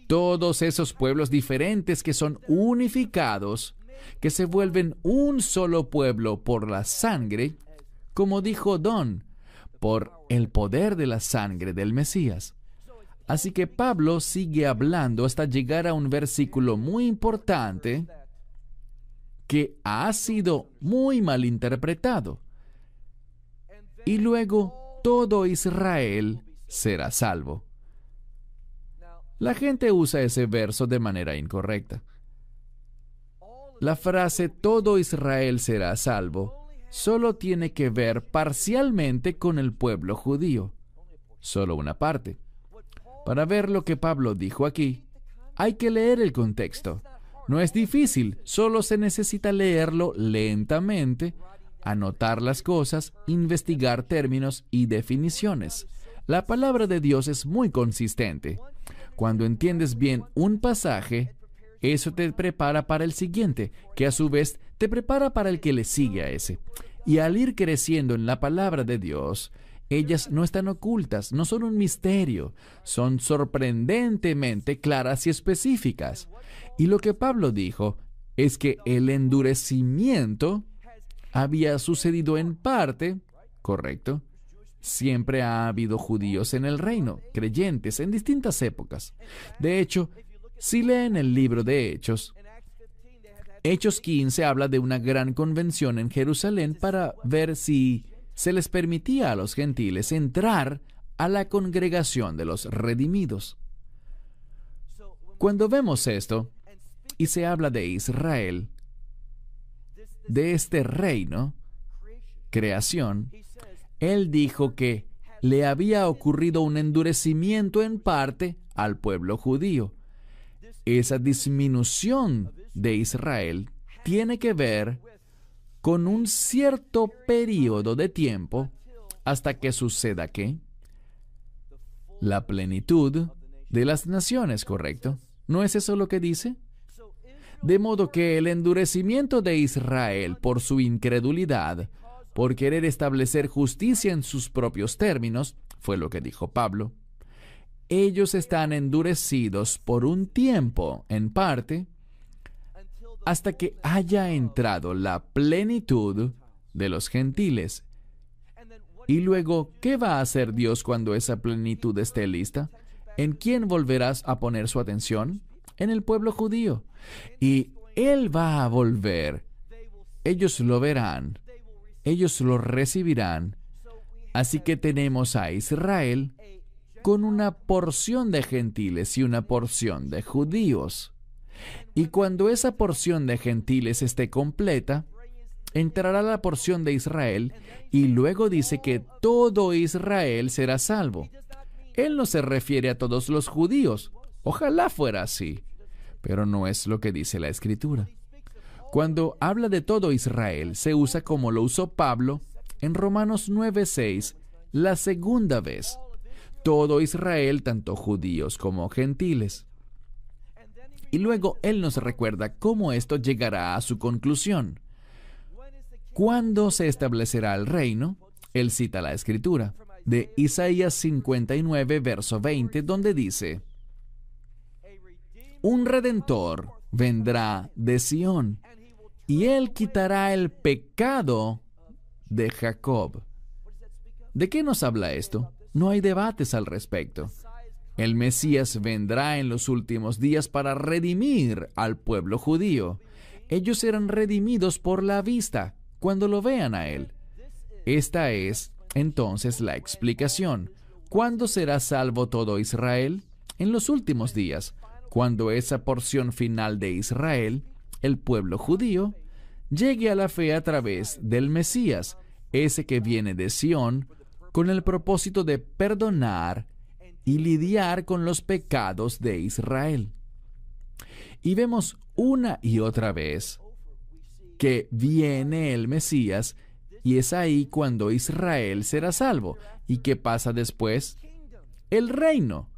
Todos esos pueblos diferentes que son unificados, que se vuelven un solo pueblo por la sangre, como dijo Don, por el poder de la sangre del Mesías. Así que Pablo sigue hablando hasta llegar a un versículo muy importante que ha sido muy mal interpretado. Y luego todo Israel será salvo. La gente usa ese verso de manera incorrecta. La frase todo Israel será salvo solo tiene que ver parcialmente con el pueblo judío, solo una parte. Para ver lo que Pablo dijo aquí, hay que leer el contexto. No es difícil, solo se necesita leerlo lentamente, anotar las cosas, investigar términos y definiciones. La palabra de Dios es muy consistente. Cuando entiendes bien un pasaje, eso te prepara para el siguiente, que a su vez te prepara para el que le sigue a ese. Y al ir creciendo en la palabra de Dios, ellas no están ocultas, no son un misterio, son sorprendentemente claras y específicas. Y lo que Pablo dijo es que el endurecimiento había sucedido en parte, ¿correcto? Siempre ha habido judíos en el reino, creyentes en distintas épocas. De hecho, si leen el libro de Hechos, Hechos 15 habla de una gran convención en Jerusalén para ver si se les permitía a los gentiles entrar a la congregación de los redimidos. Cuando vemos esto, y se habla de Israel, de este reino, creación, él dijo que le había ocurrido un endurecimiento en parte al pueblo judío. Esa disminución de Israel tiene que ver con un cierto periodo de tiempo hasta que suceda ¿qué? La plenitud de las naciones, ¿correcto? ¿No es eso lo que dice? De modo que el endurecimiento de Israel por su incredulidad, por querer establecer justicia en sus propios términos, fue lo que dijo Pablo. Ellos están endurecidos por un tiempo, en parte, hasta que haya entrado la plenitud de los gentiles. Y luego, ¿qué va a hacer Dios cuando esa plenitud esté lista? ¿En quién volverás a poner su atención? En el pueblo judío. Y Él va a volver. Ellos lo verán. Ellos lo recibirán. Así que tenemos a Israel con una porción de gentiles y una porción de judíos. Y cuando esa porción de gentiles esté completa, entrará la porción de Israel, y luego dice que todo Israel será salvo. Él no se refiere a todos los judíos. Ojalá fuera así, pero no es lo que dice la Escritura. Cuando habla de todo Israel, se usa como lo usó Pablo en Romanos 9:6, la segunda vez. Todo Israel, tanto judíos como gentiles. Y luego él nos recuerda cómo esto llegará a su conclusión. ¿Cuándo se establecerá el reino? Él cita la Escritura de Isaías 59, verso 20, donde dice: un Redentor vendrá de Sión, y él quitará el pecado de Jacob. ¿De qué nos habla esto? No hay debates al respecto. El Mesías vendrá en los últimos días para redimir al pueblo judío. Ellos serán redimidos por la vista cuando lo vean a Él. Esta es, entonces, la explicación. ¿Cuándo será salvo todo Israel? En los últimos días, cuando esa porción final de Israel, el pueblo judío, llegue a la fe a través del Mesías, ese que viene de Sión, con el propósito de perdonar y lidiar con los pecados de Israel. Y vemos una y otra vez que viene el Mesías, y es ahí cuando Israel será salvo. ¿Y qué pasa después? El reino.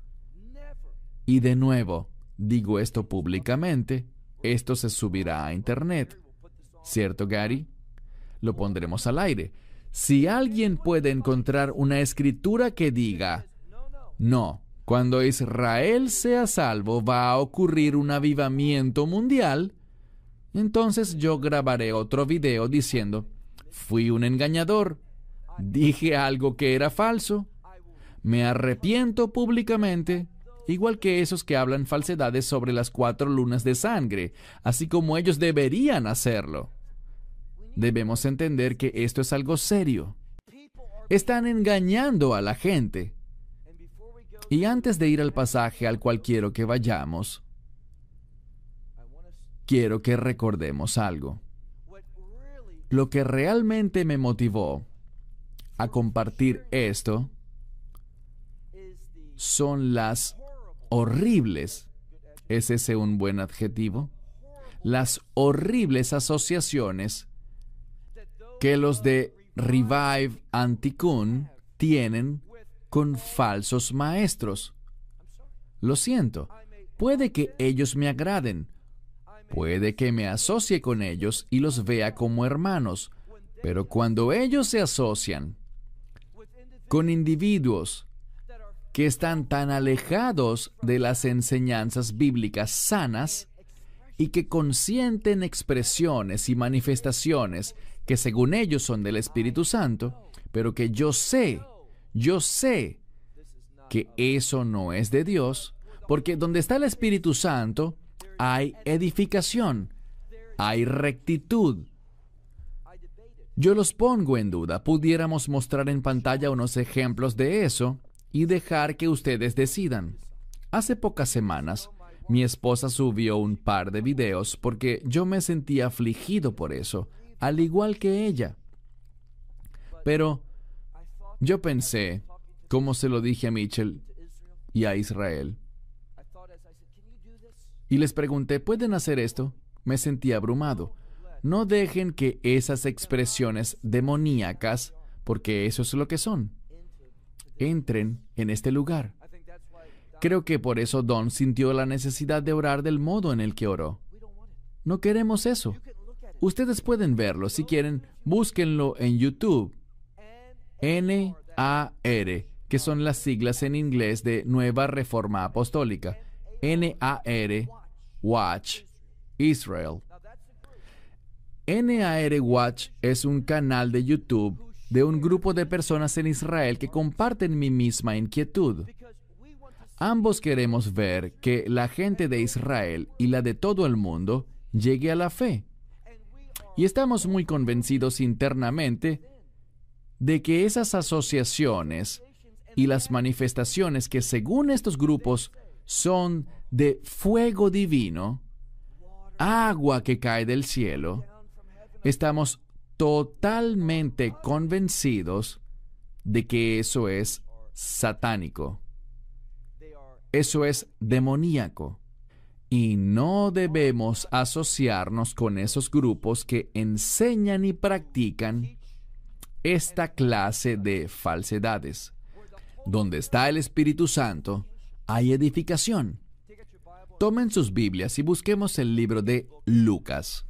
Y de nuevo, digo esto públicamente, esto se subirá a Internet. ¿Cierto, Gary? Lo pondremos al aire. Si alguien puede encontrar una escritura que diga, no, cuando Israel sea salvo va a ocurrir un avivamiento mundial, entonces yo grabaré otro video diciendo, fui un engañador, dije algo que era falso, me arrepiento públicamente, igual que esos que hablan falsedades sobre las 4 lunas de sangre, así como ellos deberían hacerlo. Debemos entender que esto es algo serio. Están engañando a la gente. Y antes de ir al pasaje al cual quiero que vayamos, quiero que recordemos algo. Lo que realmente me motivó a compartir esto son las horribles, ¿es ese un buen adjetivo? Las horribles asociaciones que los de Revive Antiquón tienen con falsos maestros. Lo siento, puede que ellos me agraden, puede que me asocie con ellos y los vea como hermanos, pero cuando ellos se asocian con individuos que están tan alejados de las enseñanzas bíblicas sanas y que consienten expresiones y manifestaciones que según ellos son del Espíritu Santo, pero que yo sé que eso no es de Dios, porque donde está el Espíritu Santo hay edificación, hay rectitud. Yo los pongo en duda. Pudiéramos mostrar en pantalla unos ejemplos de eso y dejar que ustedes decidan. Hace pocas semanas, mi esposa subió un par de videos porque yo me sentía afligido por eso, al igual que ella. Pero yo pensé, como se lo dije a Mitchell y a Israel, y les pregunté, ¿pueden hacer esto? Me sentí abrumado. No dejen que esas expresiones demoníacas, porque eso es lo que son, entren en este lugar. Creo que por eso Don sintió la necesidad de orar del modo en el que oró. No queremos eso. Ustedes pueden verlo. Si quieren, búsquenlo en YouTube. NAR, que son las siglas en inglés de Nueva Reforma Apostólica. NAR, Watch, Israel. NAR Watch es un canal de YouTube de un grupo de personas en Israel que comparten mi misma inquietud. Ambos queremos ver que la gente de Israel y la de todo el mundo llegue a la fe. Y estamos muy convencidos internamente de que esas asociaciones y las manifestaciones que según estos grupos son de fuego divino, agua que cae del cielo, estamos totalmente convencidos de que eso es satánico. Eso es demoníaco. Y no debemos asociarnos con esos grupos que enseñan y practican esta clase de falsedades. Donde está el Espíritu Santo, hay edificación. Tomen sus Biblias y busquemos el libro de Lucas.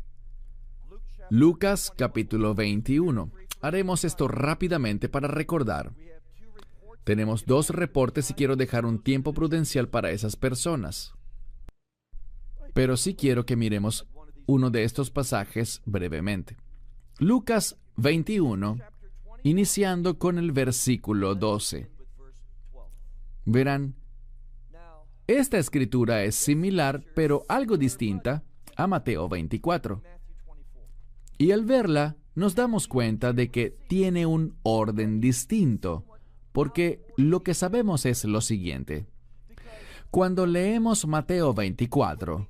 Lucas capítulo 21. Haremos esto rápidamente para recordar. Tenemos 2 reportes y quiero dejar un tiempo prudencial para esas personas. Pero sí quiero que miremos uno de estos pasajes brevemente. Lucas 21, iniciando con el versículo 12. Verán, esta escritura es similar, pero algo distinta, a Mateo 24. Y al verla, nos damos cuenta de que tiene un orden distinto, porque lo que sabemos es lo siguiente. Cuando leemos Mateo 24,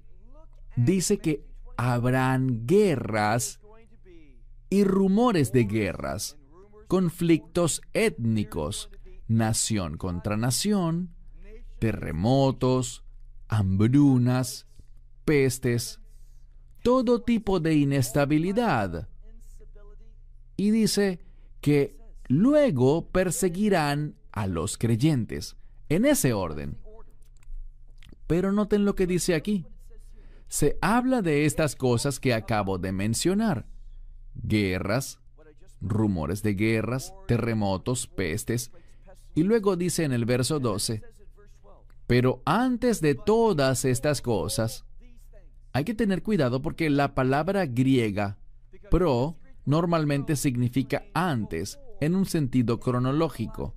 dice que habrán guerras y rumores de guerras, conflictos étnicos, nación contra nación, terremotos, hambrunas, pestes, todo tipo de inestabilidad. Y dice que luego perseguirán a los creyentes, en ese orden. Pero noten lo que dice aquí. Se habla de estas cosas que acabo de mencionar: guerras, rumores de guerras, terremotos, pestes. Y luego dice en el verso 12, pero antes de todas estas cosas, hay que tener cuidado porque la palabra griega pro normalmente significa antes, en un sentido cronológico.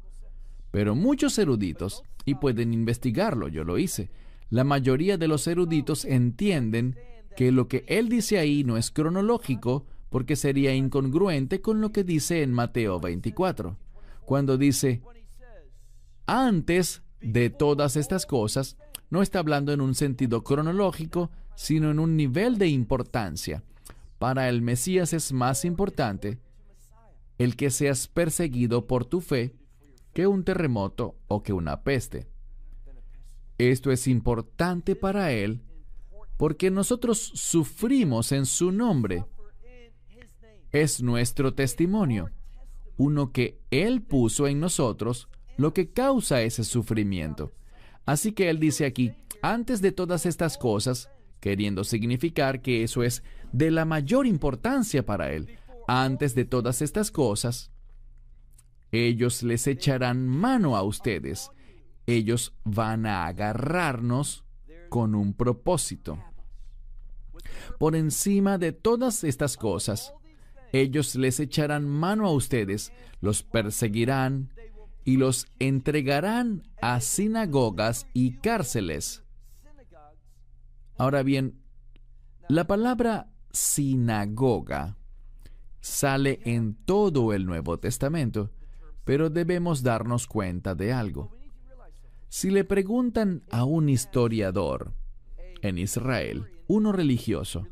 Pero muchos eruditos, y pueden investigarlo, yo lo hice, la mayoría de los eruditos entienden que lo que él dice ahí no es cronológico porque sería incongruente con lo que dice en Mateo 24. Cuando dice, antes de todas estas cosas, no está hablando en un sentido cronológico, sino en un nivel de importancia. Para el Mesías es más importante el que seas perseguido por tu fe que un terremoto o que una peste. Esto es importante para Él porque nosotros sufrimos en su nombre. Es nuestro testimonio, uno que Él puso en nosotros, lo que causa ese sufrimiento. Así que Él dice aquí, antes de todas estas cosas, queriendo significar que eso es de la mayor importancia para Él. Antes de todas estas cosas, ellos les echarán mano a ustedes. Ellos van a agarrarnos con un propósito. Por encima de todas estas cosas, ellos les echarán mano a ustedes, los perseguirán y los entregarán a sinagogas y cárceles. Ahora bien, la palabra sinagoga sale en todo el Nuevo Testamento, pero debemos darnos cuenta de algo. Si le preguntan a un historiador en Israel, uno religioso,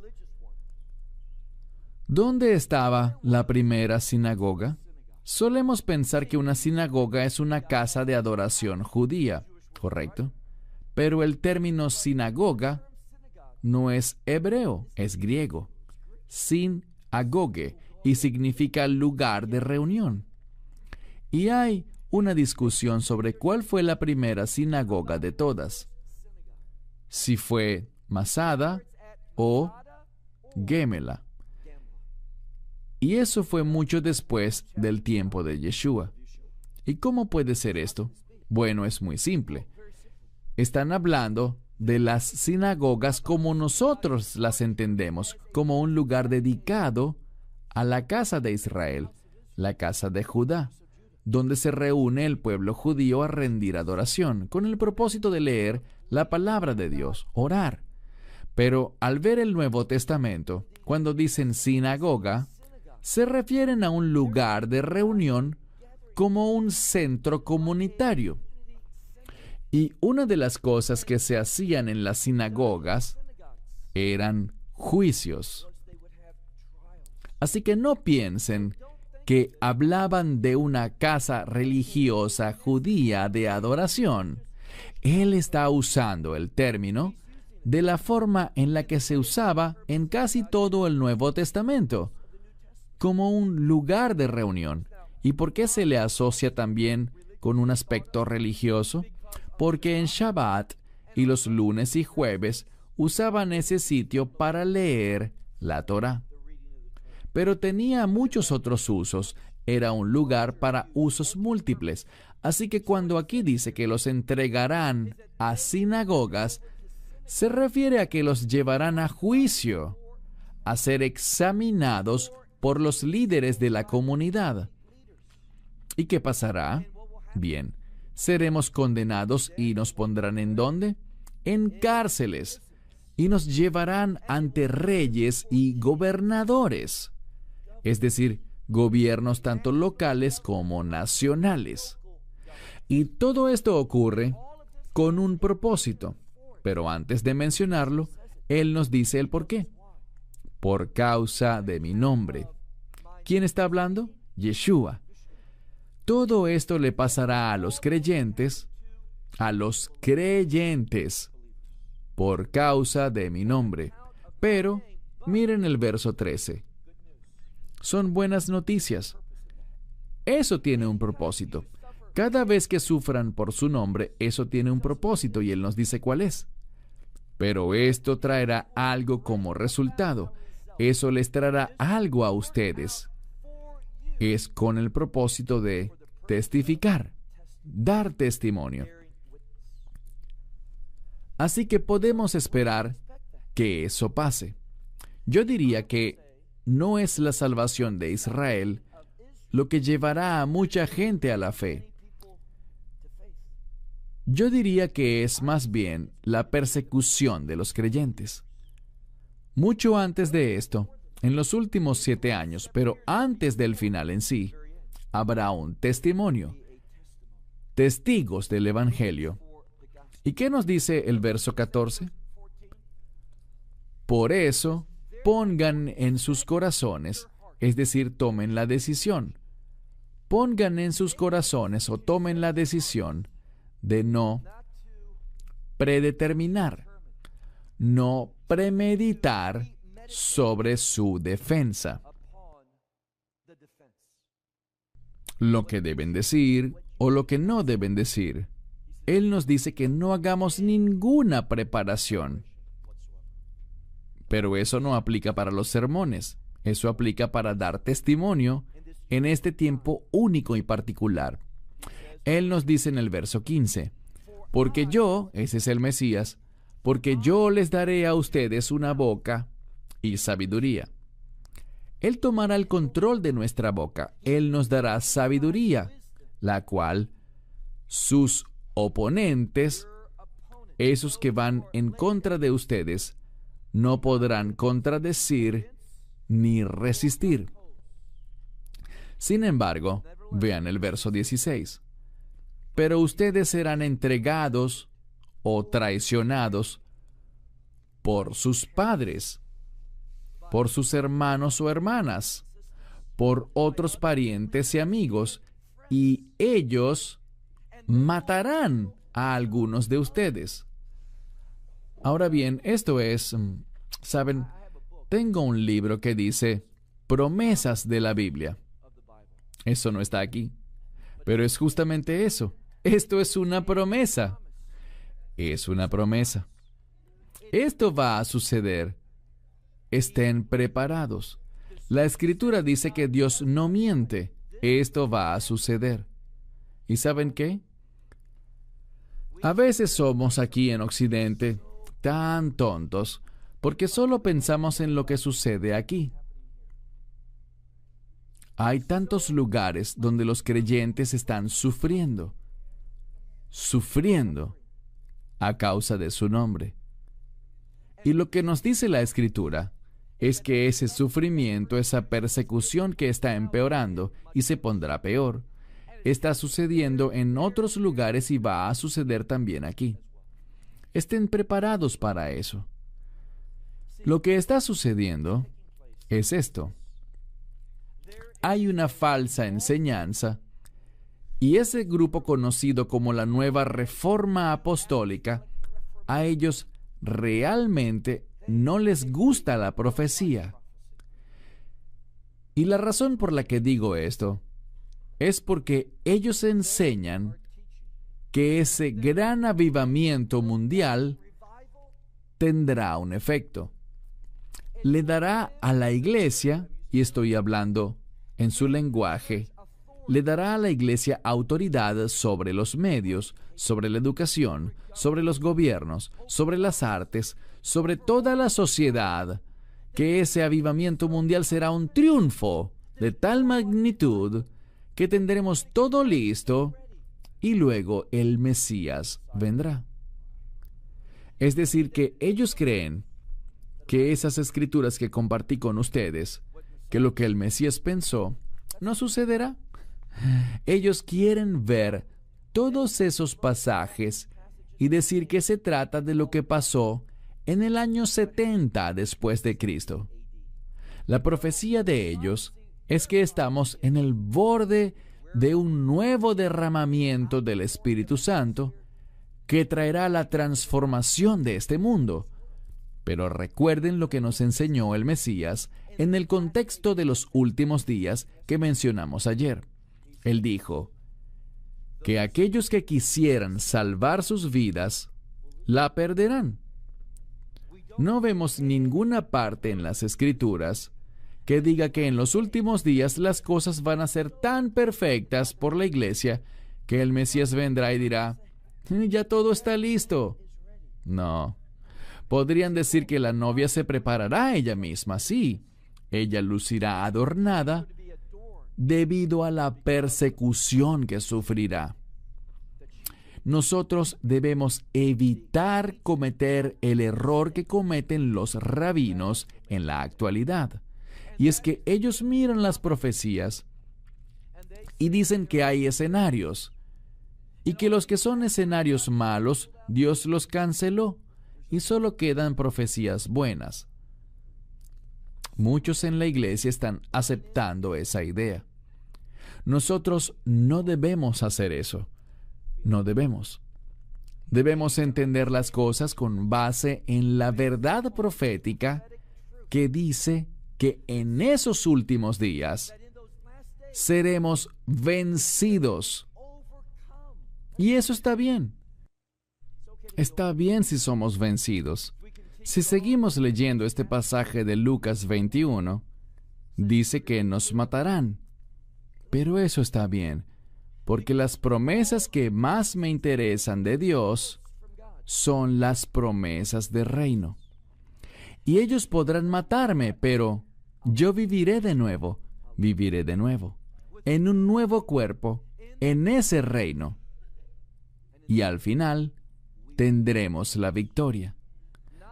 ¿dónde estaba la primera sinagoga? Solemos pensar que una sinagoga es una casa de adoración judía, ¿correcto? Pero el término sinagoga no es hebreo, es griego. Sin-agoge, y significa lugar de reunión. Y hay una discusión sobre cuál fue la primera sinagoga de todas. Si fue Masada o Gemela. Y eso fue mucho después del tiempo de Yeshua. ¿Y cómo puede ser esto? Bueno, es muy simple. Están hablando de las sinagogas como nosotros las entendemos, como un lugar dedicado a la casa de Israel, la casa de Judá, donde se reúne el pueblo judío a rendir adoración, con el propósito de leer la palabra de Dios, orar. Pero al ver el Nuevo Testamento, cuando dicen sinagoga, se refieren a un lugar de reunión como un centro comunitario. Y una de las cosas que se hacían en las sinagogas eran juicios. Así que no piensen que hablaban de una casa religiosa judía de adoración. Él está usando el término de la forma en la que se usaba en casi todo el Nuevo Testamento, como un lugar de reunión. ¿Y por qué se le asocia también con un aspecto religioso? Porque en Shabbat y los lunes y jueves usaban ese sitio para leer la Torá. Pero tenía muchos otros usos. Era un lugar para usos múltiples. Así que cuando aquí dice que los entregarán a sinagogas, se refiere a que los llevarán a juicio, a ser examinados por los líderes de la comunidad. ¿Y qué pasará? Bien, seremos condenados y nos pondrán ¿en dónde? En cárceles. Y nos llevarán ante reyes y gobernadores. Es decir, gobiernos tanto locales como nacionales. Y todo esto ocurre con un propósito. Pero antes de mencionarlo, Él nos dice el por qué. Por causa de mi nombre. ¿Quién está hablando? Yeshua. Todo esto le pasará a los creyentes, por causa de mi nombre. Pero, miren el verso 13. Son buenas noticias. Eso tiene un propósito. Cada vez que sufran por su nombre, eso tiene un propósito y Él nos dice cuál es. Pero esto traerá algo como resultado. Eso les traerá algo a ustedes. Es con el propósito de testificar, dar testimonio. Así que podemos esperar que eso pase. Yo diría que no es la salvación de Israel lo que llevará a mucha gente a la fe. Yo diría que es más bien la persecución de los creyentes. Mucho antes de esto, en los últimos 7 años, pero antes del final en sí, habrá un testimonio, testigos del Evangelio. ¿Y qué nos dice el verso 14? Por eso, pongan en sus corazones, es decir, tomen la decisión. Pongan en sus corazones o tomen la decisión de no predeterminar, no premeditar sobre su defensa. Lo que deben decir o lo que no deben decir. Él nos dice que no hagamos ninguna preparación. Pero eso no aplica para los sermones. Eso aplica para dar testimonio en este tiempo único y particular. Él nos dice en el verso 15, porque yo, ese es el Mesías, porque yo les daré a ustedes una boca y sabiduría. Él tomará el control de nuestra boca. Él nos dará sabiduría, la cual sus oponentes, esos que van en contra de ustedes, no podrán contradecir ni resistir. Sin embargo, vean el verso 16. Pero ustedes serán entregados o traicionados por sus padres, por sus hermanos o hermanas, por otros parientes y amigos, y ellos matarán a algunos de ustedes. Ahora bien, esto es, ¿saben? Tengo un libro que dice promesas de la Biblia. Eso no está aquí, pero es justamente eso. Esto es una promesa. Es una promesa. Esto va a suceder. Estén preparados. La Escritura dice que Dios no miente. Esto va a suceder. ¿Y saben qué? A veces somos aquí en Occidente tan tontos porque solo pensamos en lo que sucede aquí. Hay tantos lugares donde los creyentes están sufriendo a causa de su nombre. Y lo que nos dice la Escritura es que ese sufrimiento, esa persecución que está empeorando y se pondrá peor, está sucediendo en otros lugares y va a suceder también aquí. Estén preparados para eso. Lo que está sucediendo es esto. Hay una falsa enseñanza y ese grupo conocido como la Nueva Reforma Apostólica, a ellos realmente no les gusta la profecía. Y la razón por la que digo esto es porque ellos enseñan que ese gran avivamiento mundial tendrá un efecto. Le dará a la iglesia, y estoy hablando en su lenguaje, le dará a la iglesia autoridad sobre los medios, sobre la educación, sobre los gobiernos, sobre las artes, sobre toda la sociedad, que ese avivamiento mundial será un triunfo de tal magnitud que tendremos todo listo y luego el Mesías vendrá. Es decir, que ellos creen que esas escrituras que compartí con ustedes, que lo que el Mesías pensó, no sucederá. Ellos quieren ver todos esos pasajes y decir que se trata de lo que pasó en el año 70 después de Cristo. La profecía de ellos es que estamos en el borde de un nuevo derramamiento del Espíritu Santo que traerá la transformación de este mundo. Pero recuerden lo que nos enseñó el Mesías en el contexto de los últimos días que mencionamos ayer. Él dijo que aquellos que quisieran salvar sus vidas, la perderán. No vemos ninguna parte en las Escrituras que diga que en los últimos días las cosas van a ser tan perfectas por la iglesia que el Mesías vendrá y dirá, ya todo está listo. No. Podrían decir que la novia se preparará ella misma, sí. Ella lucirá adornada debido a la persecución que sufrirá. Nosotros debemos evitar cometer el error que cometen los rabinos en la actualidad. Y es que ellos miran las profecías y dicen que hay escenarios, y que los que son escenarios malos, Dios los canceló, y solo quedan profecías buenas. Muchos en la iglesia están aceptando esa idea. Nosotros no debemos hacer eso. No debemos. Debemos entender las cosas con base en la verdad profética que dice que en esos últimos días seremos vencidos. Y eso está bien. Está bien si somos vencidos. Si seguimos leyendo este pasaje de Lucas 21, dice que nos matarán. Pero eso está bien, porque las promesas que más me interesan de Dios son las promesas de reino. Y ellos podrán matarme, pero yo viviré de nuevo, en un nuevo cuerpo, en ese reino. Y al final, tendremos la victoria.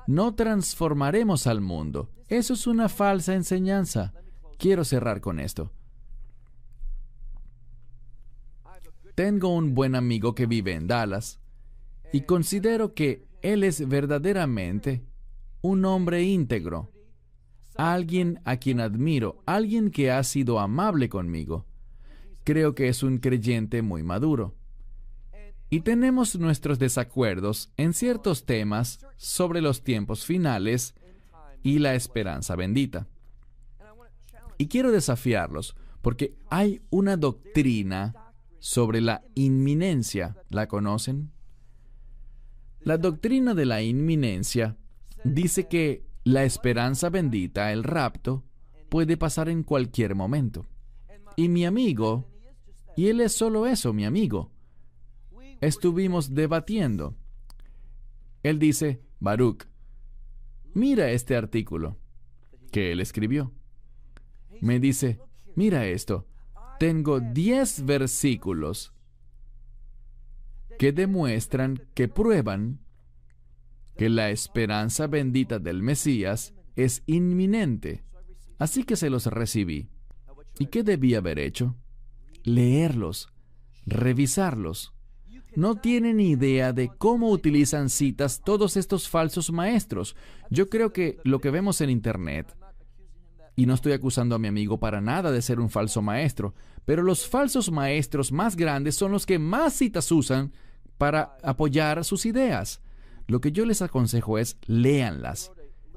No transformaremos al mundo. Eso es una falsa enseñanza. Quiero cerrar con esto. Tengo un buen amigo que vive en Dallas y considero que él es verdaderamente un hombre íntegro, alguien a quien admiro, alguien que ha sido amable conmigo. Creo que es un creyente muy maduro. Y tenemos nuestros desacuerdos en ciertos temas sobre los tiempos finales y la esperanza bendita. Y quiero desafiarlos, porque hay una doctrina sobre la inminencia. ¿La conocen? La doctrina de la inminencia dice que la esperanza bendita, el rapto, puede pasar en cualquier momento. Y mi amigo, y él es solo eso, mi amigo, estuvimos debatiendo. Él dice, Baruch, mira este artículo que él escribió. Me dice, mira esto, tengo 10 versículos que demuestran, que prueban que la esperanza bendita del Mesías es inminente. Así que se los recibí. ¿Y qué debí haber hecho? Leerlos, revisarlos. No tienen idea de cómo utilizan citas todos estos falsos maestros. Yo creo que lo que vemos en Internet, y no estoy acusando a mi amigo para nada de ser un falso maestro, pero los falsos maestros más grandes son los que más citas usan para apoyar sus ideas. Lo que yo les aconsejo es, léanlas.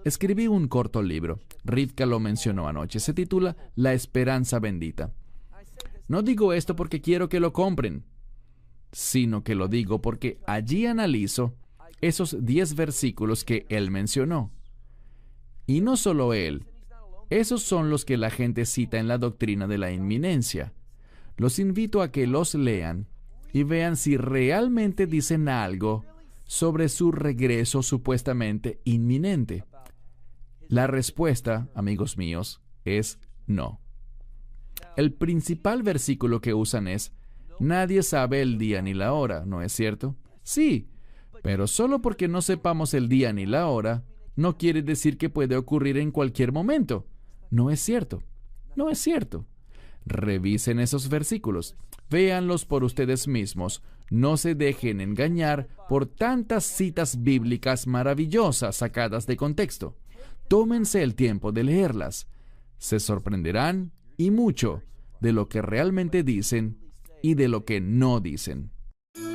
Escribí un corto libro, Rivka lo mencionó anoche, se titula La Esperanza Bendita. No digo esto porque quiero que lo compren, sino que lo digo porque allí analizo esos 10 versículos que él mencionó. Y no solo él, esos son los que la gente cita en la doctrina de la inminencia. Los invito a que los lean y vean si realmente dicen algo sobre su regreso supuestamente inminente. La respuesta, amigos míos, es no. El principal versículo que usan es: nadie sabe el día ni la hora, ¿no es cierto? Sí, pero solo porque no sepamos el día ni la hora, no quiere decir que puede ocurrir en cualquier momento. No es cierto. No es cierto. Revisen esos versículos. Véanlos por ustedes mismos. No se dejen engañar por tantas citas bíblicas maravillosas sacadas de contexto. Tómense el tiempo de leerlas. Se sorprenderán, y mucho, de lo que realmente dicen y de lo que no dicen.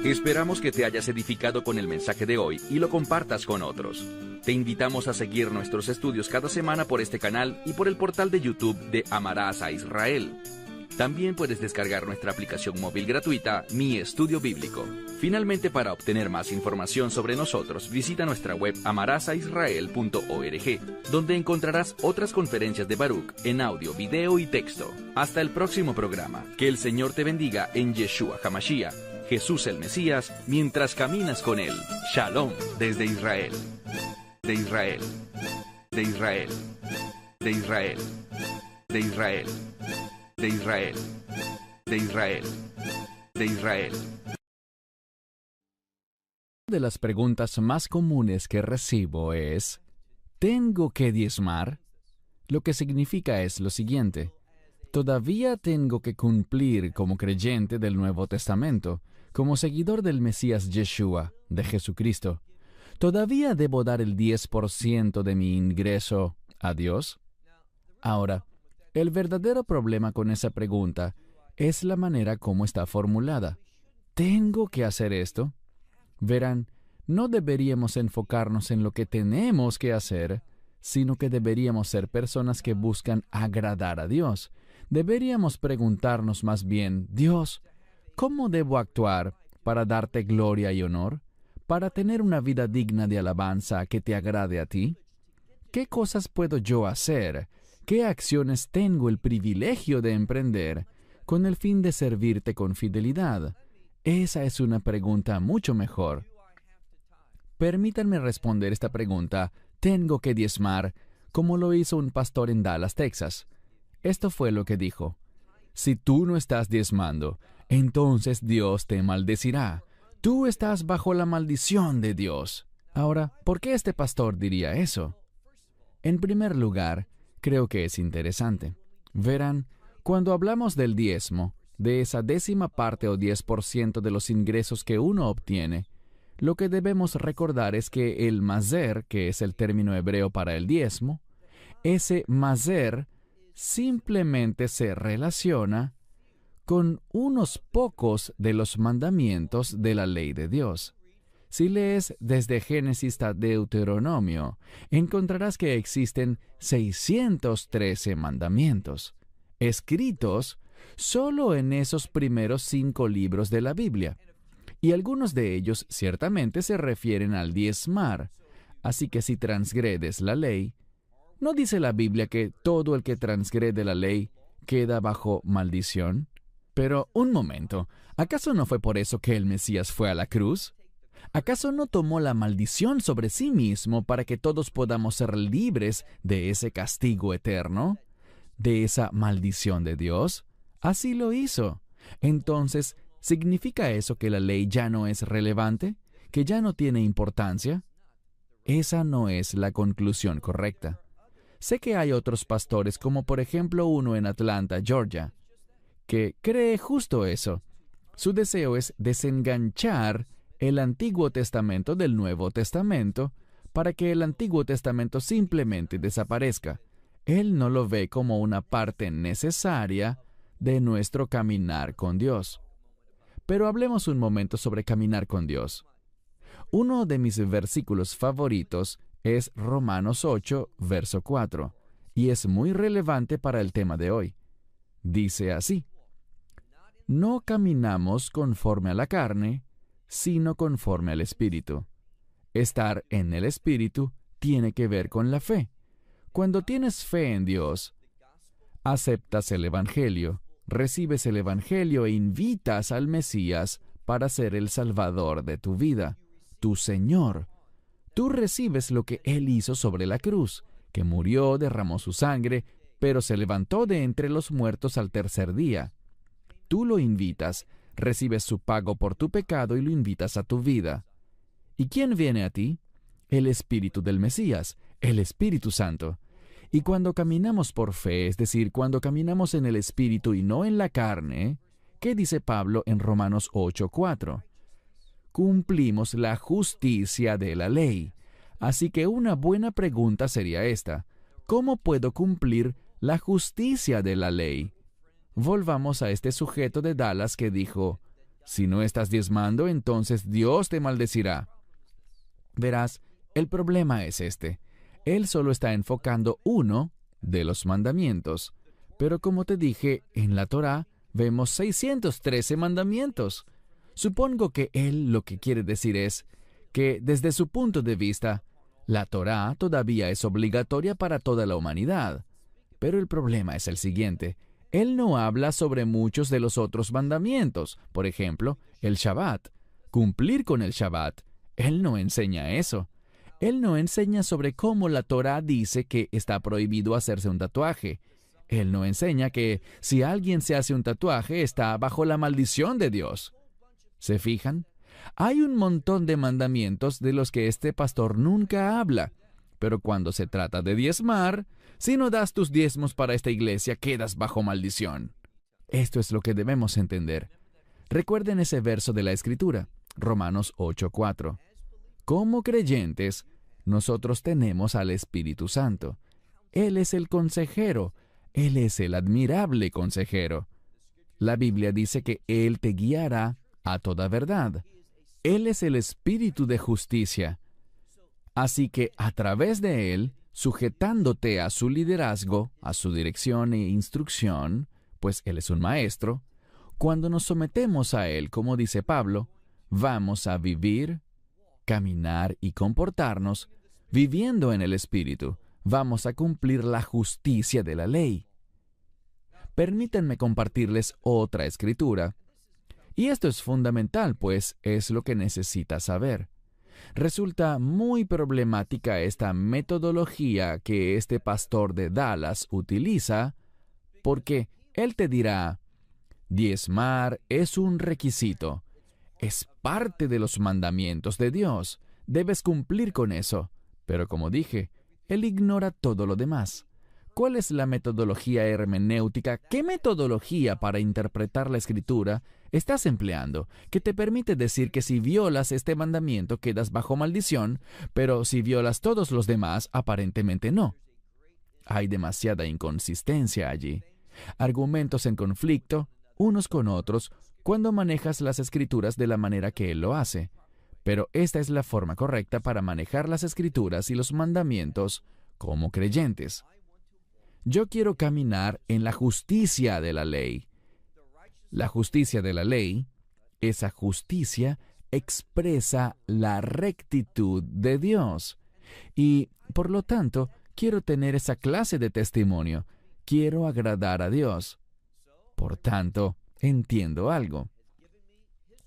Esperamos que te hayas edificado con el mensaje de hoy y lo compartas con otros. Te invitamos a seguir nuestros estudios cada semana por este canal y por el portal de YouTube de Amarás a Israel. También puedes descargar nuestra aplicación móvil gratuita, Mi Estudio Bíblico. Finalmente, para obtener más información sobre nosotros, visita nuestra web amarasaisrael.org, donde encontrarás otras conferencias de Baruch en audio, video y texto. Hasta el próximo programa. Que el Señor te bendiga en Yeshua HaMashiach, Jesús el Mesías, mientras caminas con Él. Shalom desde Israel. De Israel. De Israel. De Israel. De Israel. De Israel, de Israel, de Israel. Una de las preguntas más comunes que recibo es: ¿tengo que diezmar? Lo que significa es lo siguiente: todavía tengo que cumplir como creyente del Nuevo Testamento, como seguidor del Mesías Yeshua, de Jesucristo. ¿Todavía debo dar el 10% de mi ingreso a Dios? Ahora, el verdadero problema con esa pregunta es la manera como está formulada. ¿Tengo que hacer esto? Verán, no deberíamos enfocarnos en lo que tenemos que hacer, sino que deberíamos ser personas que buscan agradar a Dios. Deberíamos preguntarnos más bien: Dios, ¿cómo debo actuar para darte gloria y honor? ¿Para tener una vida digna de alabanza que te agrade a ti? ¿Qué cosas puedo yo hacer? ¿Qué acciones tengo el privilegio de emprender con el fin de servirte con fidelidad? Esa es una pregunta mucho mejor. Permítanme responder esta pregunta: ¿tengo que diezmar?, como lo hizo un pastor en Dallas, Texas. Esto fue lo que dijo: si tú no estás diezmando, entonces Dios te maldecirá. Tú estás bajo la maldición de Dios. Ahora, ¿por qué este pastor diría eso? En primer lugar, creo que es interesante. Verán, cuando hablamos del diezmo, de esa 10ª parte o 10% de los ingresos que uno obtiene, lo que debemos recordar es que el maser, que es el término hebreo para el diezmo, ese maser simplemente se relaciona con unos pocos de los mandamientos de la ley de Dios. Si lees desde Génesis a Deuteronomio, encontrarás que existen 613 mandamientos, escritos solo en esos primeros 5 libros de la Biblia. Y algunos de ellos ciertamente se refieren al diezmar. Así que si transgredes la ley, ¿no dice la Biblia que todo el que transgrede la ley queda bajo maldición? Pero un momento, ¿acaso no fue por eso que el Mesías fue a la cruz? ¿Acaso no tomó la maldición sobre sí mismo para que todos podamos ser libres de ese castigo eterno? ¿De esa maldición de Dios? Así lo hizo. Entonces, ¿significa eso que la ley ya no es relevante? ¿Que ya no tiene importancia? Esa no es la conclusión correcta. Sé que hay otros pastores, como por ejemplo uno en Atlanta, Georgia, que cree justo eso. Su deseo es desenganchar el Antiguo Testamento del Nuevo Testamento para que el Antiguo Testamento simplemente desaparezca. Él no lo ve como una parte necesaria de nuestro caminar con Dios. Pero hablemos un momento sobre caminar con Dios. Uno de mis versículos favoritos es Romanos 8, verso 4, y es muy relevante para el tema de hoy. Dice así: no caminamos conforme a la carne, sino conforme al Espíritu. Estar en el Espíritu tiene que ver con la fe. Cuando tienes fe en Dios, aceptas el Evangelio, recibes el Evangelio e invitas al Mesías para ser el Salvador de tu vida, tu Señor. Tú recibes lo que Él hizo sobre la cruz, que murió, derramó su sangre, pero se levantó de entre los muertos al tercer día. Tú lo invitas, recibes su pago por tu pecado y lo invitas a tu vida. ¿Y quién viene a ti? El Espíritu del Mesías, el Espíritu Santo. Y cuando caminamos por fe, es decir, cuando caminamos en el Espíritu y no en la carne, ¿qué dice Pablo en Romanos 8:4? Cumplimos la justicia de la ley. Así que una buena pregunta sería esta: ¿cómo puedo cumplir la justicia de la ley? Volvamos a este sujeto de Dallas que dijo, si no estás diezmando, entonces Dios te maldecirá. Verás, el problema es este. Él solo está enfocando uno de los mandamientos. Pero como te dije, en la Torá vemos 613 mandamientos. Supongo que él lo que quiere decir es que, desde su punto de vista, la Torá todavía es obligatoria para toda la humanidad. Pero el problema es el siguiente. Él no habla sobre muchos de los otros mandamientos. Por ejemplo, el Shabbat. Cumplir con el Shabbat. Él no enseña eso. Él no enseña sobre cómo la Torá dice que está prohibido hacerse un tatuaje. Él no enseña que si alguien se hace un tatuaje está bajo la maldición de Dios. ¿Se fijan? Hay un montón de mandamientos de los que este pastor nunca habla. Pero cuando se trata de diezmar, si no das tus diezmos para esta iglesia, quedas bajo maldición. Esto es lo que debemos entender. Recuerden ese verso de la Escritura, Romanos 8:4. Como creyentes, nosotros tenemos al Espíritu Santo. Él es el consejero. Él es el admirable consejero. La Biblia dice que Él te guiará a toda verdad. Él es el Espíritu de justicia. Así que a través de Él, sujetándote a su liderazgo, a su dirección e instrucción, pues Él es un maestro, cuando nos sometemos a Él, como dice Pablo, vamos a vivir, caminar y comportarnos, viviendo en el Espíritu. Vamos a cumplir la justicia de la ley. Permítanme compartirles otra escritura. Y esto es fundamental, pues es lo que necesitas saber. Resulta muy problemática esta metodología que este pastor de Dallas utiliza, porque él te dirá, diezmar es un requisito, es parte de los mandamientos de Dios, debes cumplir con eso. Pero como dije, él ignora todo lo demás. ¿Cuál es la metodología hermenéutica? ¿Qué metodología para interpretar la Escritura estás empleando que te permite decir que si violas este mandamiento quedas bajo maldición, pero si violas todos los demás, aparentemente no? Hay demasiada inconsistencia allí. Argumentos en conflicto, unos con otros, cuando manejas las Escrituras de la manera que él lo hace. Pero esta es la forma correcta para manejar las Escrituras y los mandamientos como creyentes. Yo quiero caminar en la justicia de la ley. La justicia de la ley, esa justicia expresa la rectitud de Dios. Y, por lo tanto, quiero tener esa clase de testimonio. Quiero agradar a Dios. Por tanto, entiendo algo.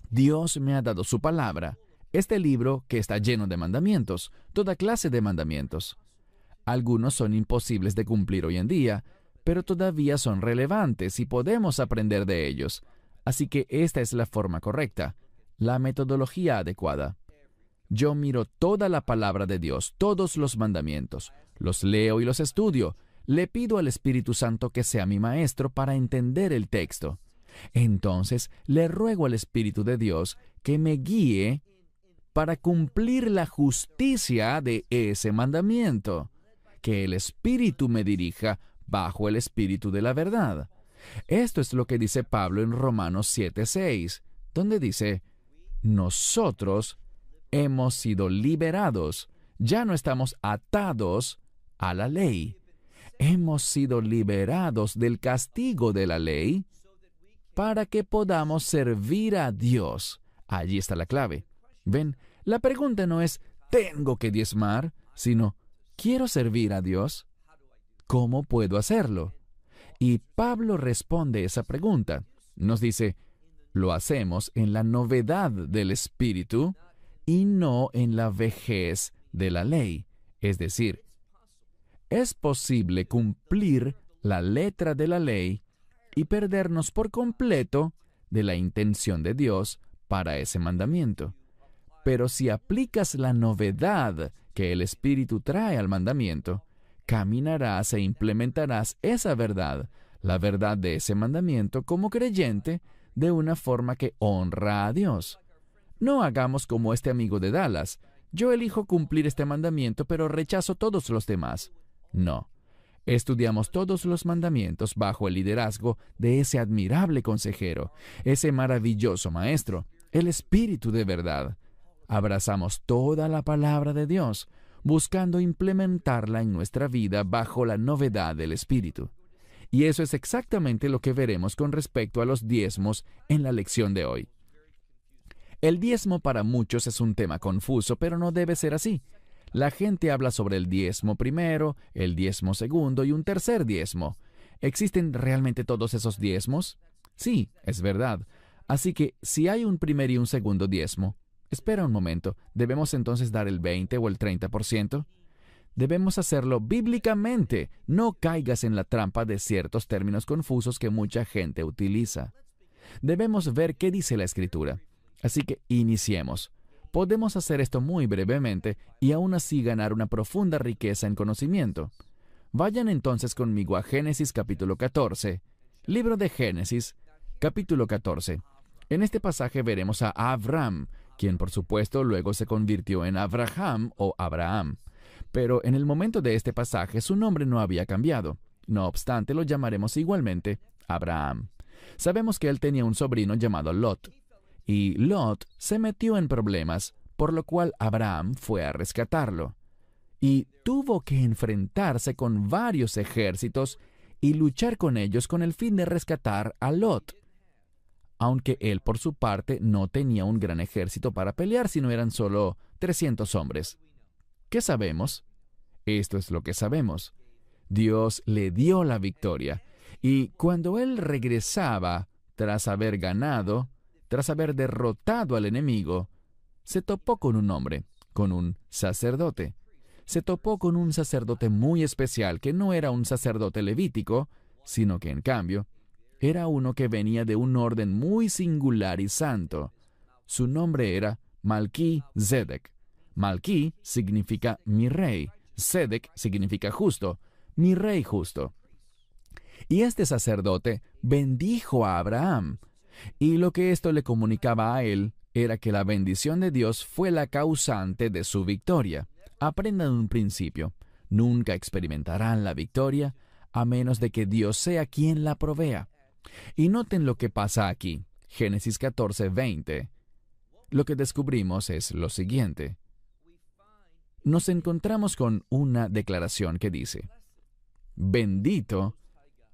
Dios me ha dado su palabra, este libro que está lleno de mandamientos, toda clase de mandamientos. Algunos son imposibles de cumplir hoy en día, pero todavía son relevantes y podemos aprender de ellos. Así que esta es la forma correcta, la metodología adecuada. Yo miro toda la palabra de Dios, todos los mandamientos, los leo y los estudio. Le pido al Espíritu Santo que sea mi maestro para entender el texto. Entonces, le ruego al Espíritu de Dios que me guíe para cumplir la justicia de ese mandamiento. Que el Espíritu me dirija bajo el Espíritu de la verdad. Esto es lo que dice Pablo en Romanos 7:6, donde dice, nosotros hemos sido liberados, ya no estamos atados a la ley. Hemos sido liberados del castigo de la ley para que podamos servir a Dios. Allí está la clave. Ven, la pregunta no es, ¿tengo que diezmar?, sino, ¿quiero servir a Dios? ¿Cómo puedo hacerlo? Y Pablo responde esa pregunta. Nos dice, lo hacemos en la novedad del Espíritu y no en la vejez de la ley. Es decir, es posible cumplir la letra de la ley y perdernos por completo de la intención de Dios para ese mandamiento. Pero si aplicas la novedad que el Espíritu trae al mandamiento, caminarás e implementarás esa verdad, la verdad de ese mandamiento como creyente, de una forma que honra a Dios. No hagamos como este amigo de Dallas. Yo elijo cumplir este mandamiento, pero rechazo todos los demás. No. Estudiamos todos los mandamientos bajo el liderazgo de ese admirable consejero, ese maravilloso maestro, el Espíritu de verdad. Abrazamos toda la palabra de Dios, buscando implementarla en nuestra vida bajo la novedad del Espíritu. Y eso es exactamente lo que veremos con respecto a los diezmos en la lección de hoy. El diezmo para muchos es un tema confuso, pero no debe ser así. La gente habla sobre el diezmo primero, el diezmo segundo y un tercer diezmo. ¿Existen realmente todos esos diezmos? Sí, es verdad. Así que si hay un primer y un segundo diezmo, espera un momento, ¿debemos entonces dar el 20 o el 30%? Debemos hacerlo bíblicamente. No caigas en la trampa de ciertos términos confusos que mucha gente utiliza. Debemos ver qué dice la Escritura. Así que iniciemos. Podemos hacer esto muy brevemente y aún así ganar una profunda riqueza en conocimiento. Vayan entonces conmigo a Génesis capítulo 14. Libro de Génesis, capítulo 14. En este pasaje veremos a Abraham, quien por supuesto luego se convirtió en Abraham o Abraham. Pero en el momento de este pasaje su nombre no había cambiado. No obstante, lo llamaremos igualmente Abraham. Sabemos que él tenía un sobrino llamado Lot. Y Lot se metió en problemas, por lo cual Abraham fue a rescatarlo. Y tuvo que enfrentarse con varios ejércitos y luchar con ellos con el fin de rescatar a Lot. Aunque él por su parte no tenía un gran ejército para pelear, sino eran solo 300 hombres. ¿Qué sabemos? Esto es lo que sabemos. Dios le dio la victoria, y cuando él regresaba tras haber ganado, tras haber derrotado al enemigo, se topó con un hombre, con un sacerdote. Se topó con un sacerdote muy especial, que no era un sacerdote levítico, sino que en cambio era uno que venía de un orden muy singular y santo. Su nombre era Malquí-Sedec. Malquí significa mi rey, Sedec significa justo, mi rey justo. Y este sacerdote bendijo a Abraham, y lo que esto le comunicaba a él era que la bendición de Dios fue la causante de su victoria. Aprendan un principio: nunca experimentarán la victoria a menos de que Dios sea quien la provea. Y noten lo que pasa aquí, Génesis 14, 20. Lo que descubrimos es lo siguiente. Nos encontramos con una declaración que dice: bendito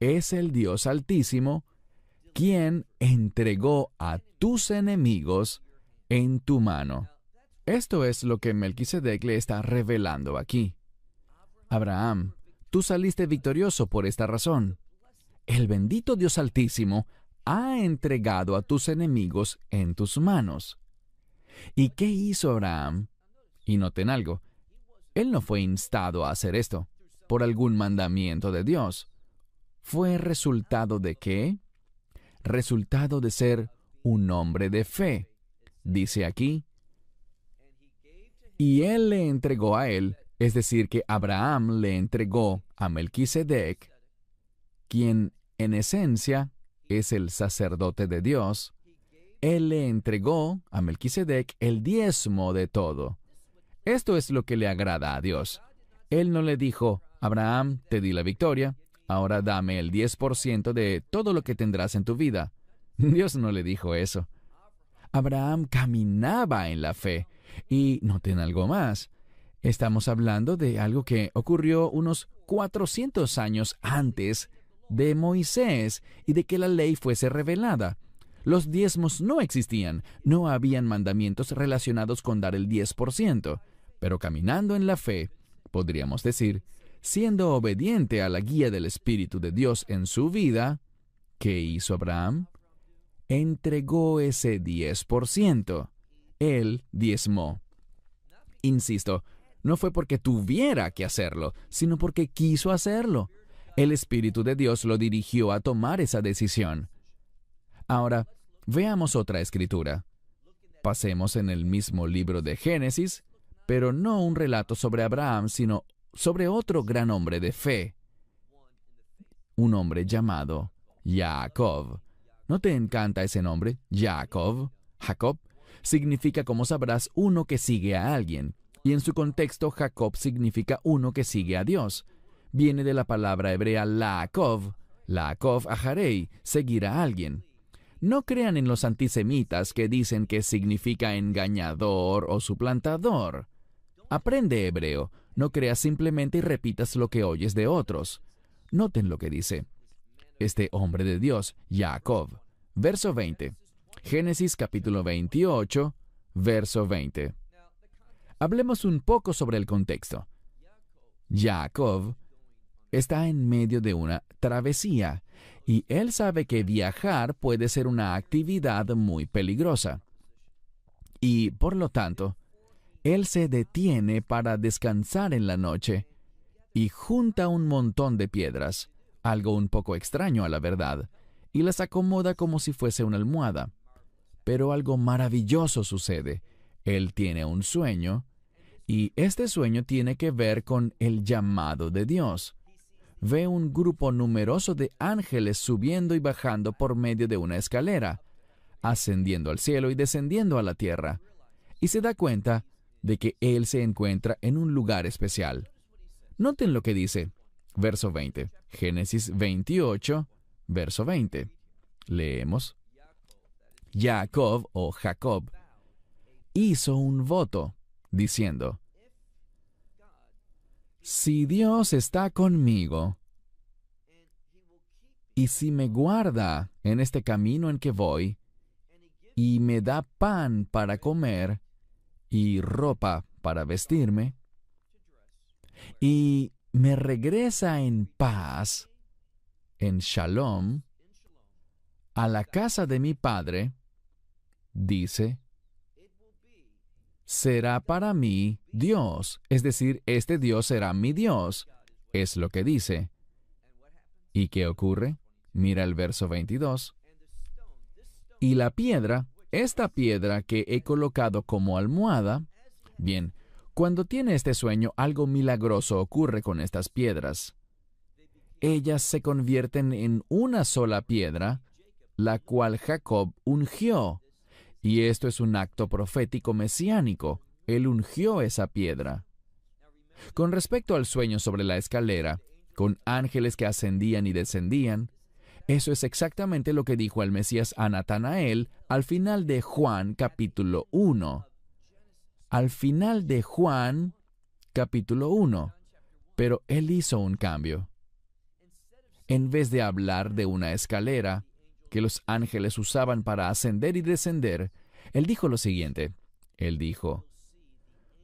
es el Dios Altísimo, quien entregó a tus enemigos en tu mano. Esto es lo que Melquisedec le está revelando aquí. Abraham, tú saliste victorioso por esta razón. El bendito Dios Altísimo ha entregado a tus enemigos en tus manos. ¿Y qué hizo Abraham? Y noten algo, él no fue instado a hacer esto por algún mandamiento de Dios. ¿Fue resultado de qué? Resultado de ser un hombre de fe. Dice aquí, y él le entregó a él, es decir, que Abraham le entregó a Melquisedec, quien en esencia es el sacerdote de Dios. Él le entregó a Melquisedec el diezmo de todo. Esto es lo que le agrada a Dios. Él no le dijo: Abraham, te di la victoria, ahora dame el 10% de todo lo que tendrás en tu vida. Dios no le dijo eso. Abraham caminaba en la fe. Y noten algo más. Estamos hablando de algo que ocurrió unos 400 años antes de Moisés y de que la ley fuese revelada. Los diezmos no existían, no habían mandamientos relacionados con dar el 10%, pero caminando en la fe, podríamos decir, siendo obediente a la guía del Espíritu de Dios en su vida, ¿qué hizo Abraham? Entregó ese 10%. Él diezmó. Insisto, no fue porque tuviera que hacerlo, sino porque quiso hacerlo. El Espíritu de Dios lo dirigió a tomar esa decisión. Ahora, veamos otra escritura. Pasemos en el mismo libro de Génesis, pero no un relato sobre Abraham, sino sobre otro gran hombre de fe. Un hombre llamado Jacob. ¿No te encanta ese nombre? Jacob. Jacob significa, como sabrás, uno que sigue a alguien. Y en su contexto, Jacob significa uno que sigue a Dios. Viene de la palabra hebrea Laakov. Laakov aharei, seguir a alguien. No crean en los antisemitas que dicen que significa engañador o suplantador. Aprende hebreo. No creas simplemente y repitas lo que oyes de otros. Noten lo que dice este hombre de Dios, Jacob. Verso 20. Génesis capítulo 28, verso 20. Hablemos un poco sobre el contexto. Jacob está en medio de una travesía y él sabe que viajar puede ser una actividad muy peligrosa. Y, por lo tanto, él se detiene para descansar en la noche y junta un montón de piedras, algo un poco extraño a la verdad, y las acomoda como si fuese una almohada. Pero algo maravilloso sucede. Él tiene un sueño, y este sueño tiene que ver con el llamado de Dios. Ve un grupo numeroso de ángeles subiendo y bajando por medio de una escalera, ascendiendo al cielo y descendiendo a la tierra, y se da cuenta de que él se encuentra en un lugar especial. Noten lo que dice, verso 20, Génesis 28, verso 20. Leemos. Jacob o Jacob hizo un voto, diciendo: si Dios está conmigo, y si me guarda en este camino en que voy, y me da pan para comer, y ropa para vestirme, y me regresa en paz, en shalom, a la casa de mi padre, dice, será para mí Dios, es decir, este Dios será mi Dios, es lo que dice. ¿Y qué ocurre? Mira el verso 22. Y la piedra, esta piedra que he colocado como almohada, bien, cuando tiene este sueño, algo milagroso ocurre con estas piedras. Ellas se convierten en una sola piedra, la cual Jacob ungió. Y esto es un acto profético mesiánico. Él ungió esa piedra. Con respecto al sueño sobre la escalera, con ángeles que ascendían y descendían, eso es exactamente lo que dijo el Mesías a Natanael al final de Juan capítulo 1. Al final de Juan capítulo 1. Pero él hizo un cambio. En vez de hablar de una escalera que los ángeles usaban para ascender y descender, él dijo lo siguiente. Él dijo,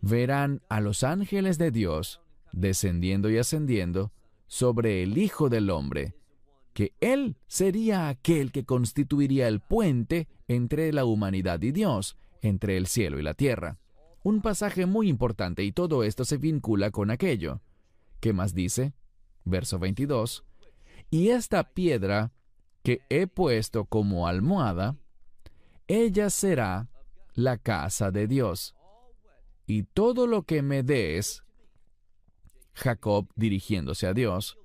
verán a los ángeles de Dios descendiendo y ascendiendo sobre el Hijo del Hombre, que Él sería aquel que constituiría el puente entre la humanidad y Dios, entre el cielo y la tierra. Un pasaje muy importante, y todo esto se vincula con aquello. ¿Qué más dice? Verso 22. Y esta piedra que he puesto como almohada, ella será la casa de Dios. Y todo lo que me des, Jacob dirigiéndose a Dios,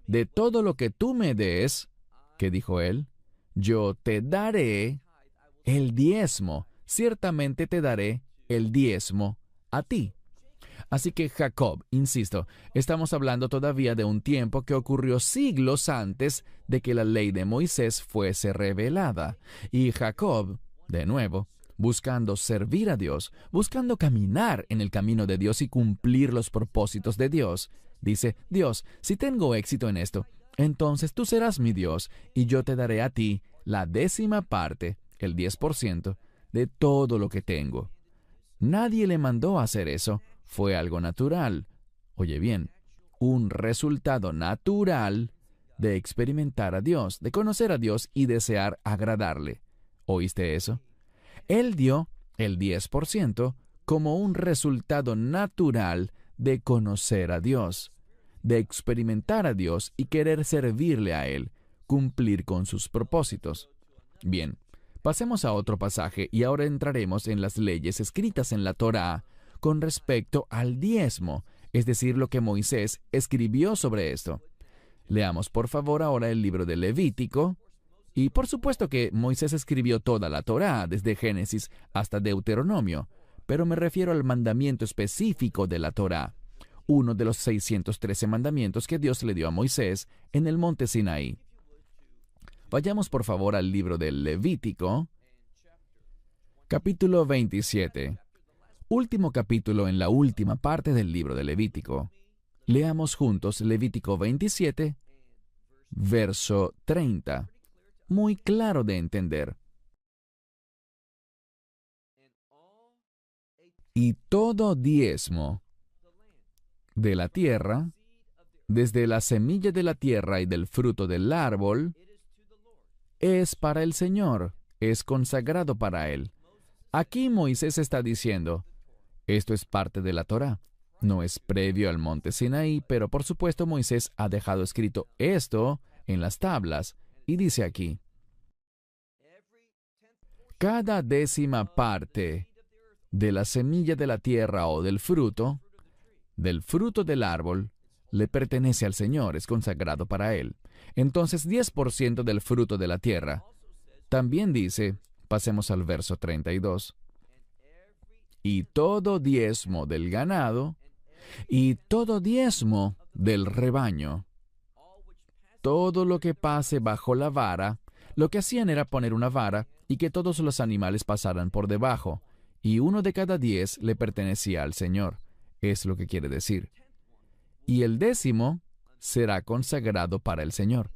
de todo lo que tú me des, ¿qué dijo él? Yo te daré el diezmo, ciertamente te daré el diezmo a ti. Así que Jacob, insisto, estamos hablando todavía de un tiempo que ocurrió siglos antes de que la ley de Moisés fuese revelada. Y Jacob, de nuevo, buscando servir a Dios, buscando caminar en el camino de Dios y cumplir los propósitos de Dios, dice, Dios, si tengo éxito en esto, entonces tú serás mi Dios, y yo te daré a ti la 10ª parte, el 10%, de todo lo que tengo. Nadie le mandó a hacer eso, fue algo natural. Oye bien, un resultado natural de experimentar a Dios, de conocer a Dios y desear agradarle. ¿Oíste eso? Él dio el 10% como un resultado natural de conocer a Dios, de experimentar a Dios y querer servirle a Él, cumplir con sus propósitos. Bien, pasemos a otro pasaje y ahora entraremos en las leyes escritas en la Torá con respecto al diezmo, es decir, lo que Moisés escribió sobre esto. Leamos por favor ahora el libro de Levítico. Y por supuesto que Moisés escribió toda la Torá, desde Génesis hasta Deuteronomio, pero me refiero al mandamiento específico de la Torá, uno de los 613 mandamientos que Dios le dio a Moisés en el monte Sinaí. Vayamos por favor al libro del Levítico, capítulo 27, último capítulo en la última parte del libro de Levítico. Leamos juntos Levítico 27, verso 30. Muy claro de entender. Y todo diezmo de la tierra, desde la semilla de la tierra y del fruto del árbol, es para el Señor, es consagrado para Él. Aquí Moisés está diciendo, esto es parte de la Torá. No es previo al monte Sinaí, pero por supuesto Moisés ha dejado escrito esto en las tablas, y dice aquí, cada décima parte de la semilla de la tierra o del fruto del árbol, le pertenece al Señor, es consagrado para Él. Entonces 10% del fruto de la tierra. También dice, pasemos al verso 32, y todo diezmo del ganado, y todo diezmo del rebaño. Todo lo que pase bajo la vara, lo que hacían era poner una vara y que todos los animales pasaran por debajo, y 1 de cada 10 le pertenecía al Señor. Es lo que quiere decir. Y el 10º será consagrado para el Señor.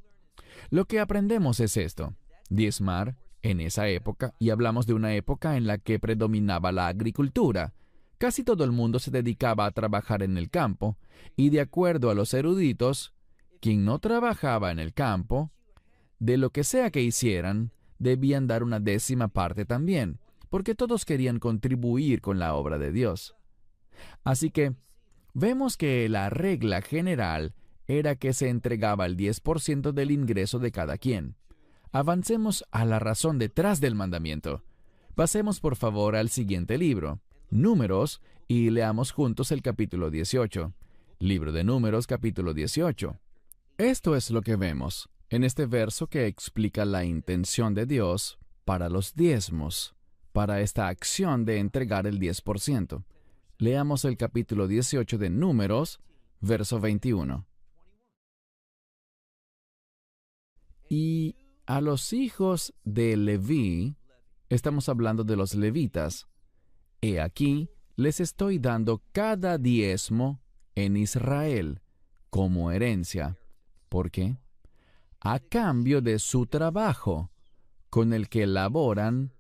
Lo que aprendemos es esto: diezmar en esa época, y hablamos de una época en la que predominaba la agricultura. Casi todo el mundo se dedicaba a trabajar en el campo, y de acuerdo a los eruditos, quien no trabajaba en el campo, de lo que sea que hicieran, debían dar una décima parte también, porque todos querían contribuir con la obra de Dios. Así que, vemos que la regla general era que se entregaba el 10% del ingreso de cada quien. Avancemos a la razón detrás del mandamiento. Pasemos por favor al siguiente libro, Números, y leamos juntos el capítulo 18. Libro de Números, capítulo 18. Esto es lo que vemos en este verso que explica la intención de Dios para los diezmos, para esta acción de entregar el 10%. Leamos el capítulo 18 de Números, verso 21. Y a los hijos de Leví, estamos hablando de los levitas, he aquí, les estoy dando cada diezmo en Israel como herencia. ¿Por qué? A cambio de su trabajo, con el que laboran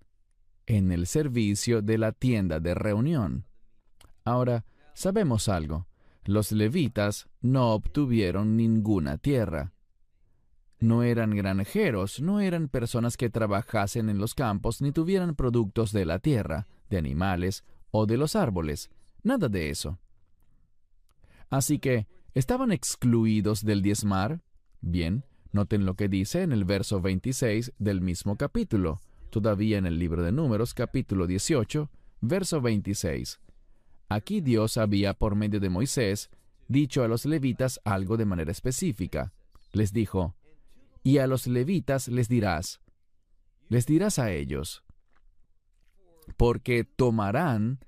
en el servicio de la tienda de reunión. Ahora, sabemos algo. Los levitas no obtuvieron ninguna tierra. No eran granjeros, no eran personas que trabajasen en los campos ni tuvieran productos de la tierra, de animales o de los árboles. Nada de eso. Así que, ¿estaban excluidos del diezmar? Bien, noten lo que dice en el verso 26 del mismo capítulo, todavía en el libro de Números, capítulo 18, verso 26. Aquí Dios había, por medio de Moisés, dicho a los levitas algo de manera específica. Les dijo, y a los levitas les dirás a ellos, porque tomarán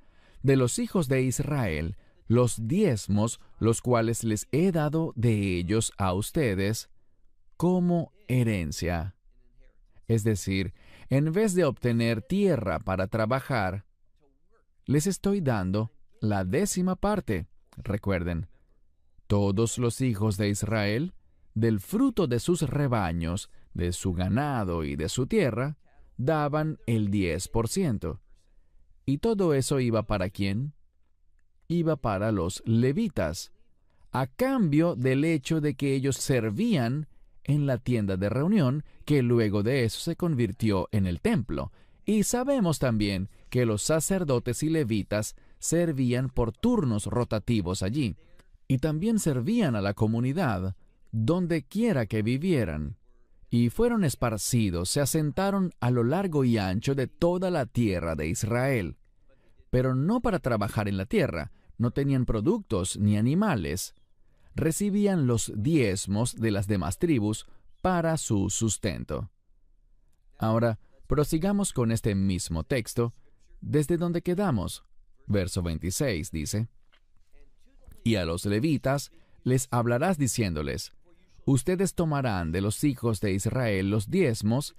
de los hijos de Israel los diezmos, los cuales les he dado de ellos a ustedes como herencia. Es decir, en vez de obtener tierra para trabajar, les estoy dando la décima parte. Recuerden, todos los hijos de Israel, del fruto de sus rebaños, de su ganado y de su tierra, daban el 10%. ¿Y todo eso iba para quién? Iba para los levitas, a cambio del hecho de que ellos servían en la tienda de reunión, que luego de eso se convirtió en el templo. Y sabemos también que los sacerdotes y levitas servían por turnos rotativos allí. y también servían a la comunidad donde quiera que vivieran, y fueron esparcidos, se asentaron a lo largo y ancho de toda la tierra de Israel, pero no para trabajar en la tierra, no tenían productos ni animales. Recibían los diezmos de las demás tribus para su sustento. Ahora, prosigamos con este mismo texto, desde donde quedamos. Verso 26 dice: Y a los levitas les hablarás diciéndoles: Ustedes tomarán de los hijos de Israel los diezmos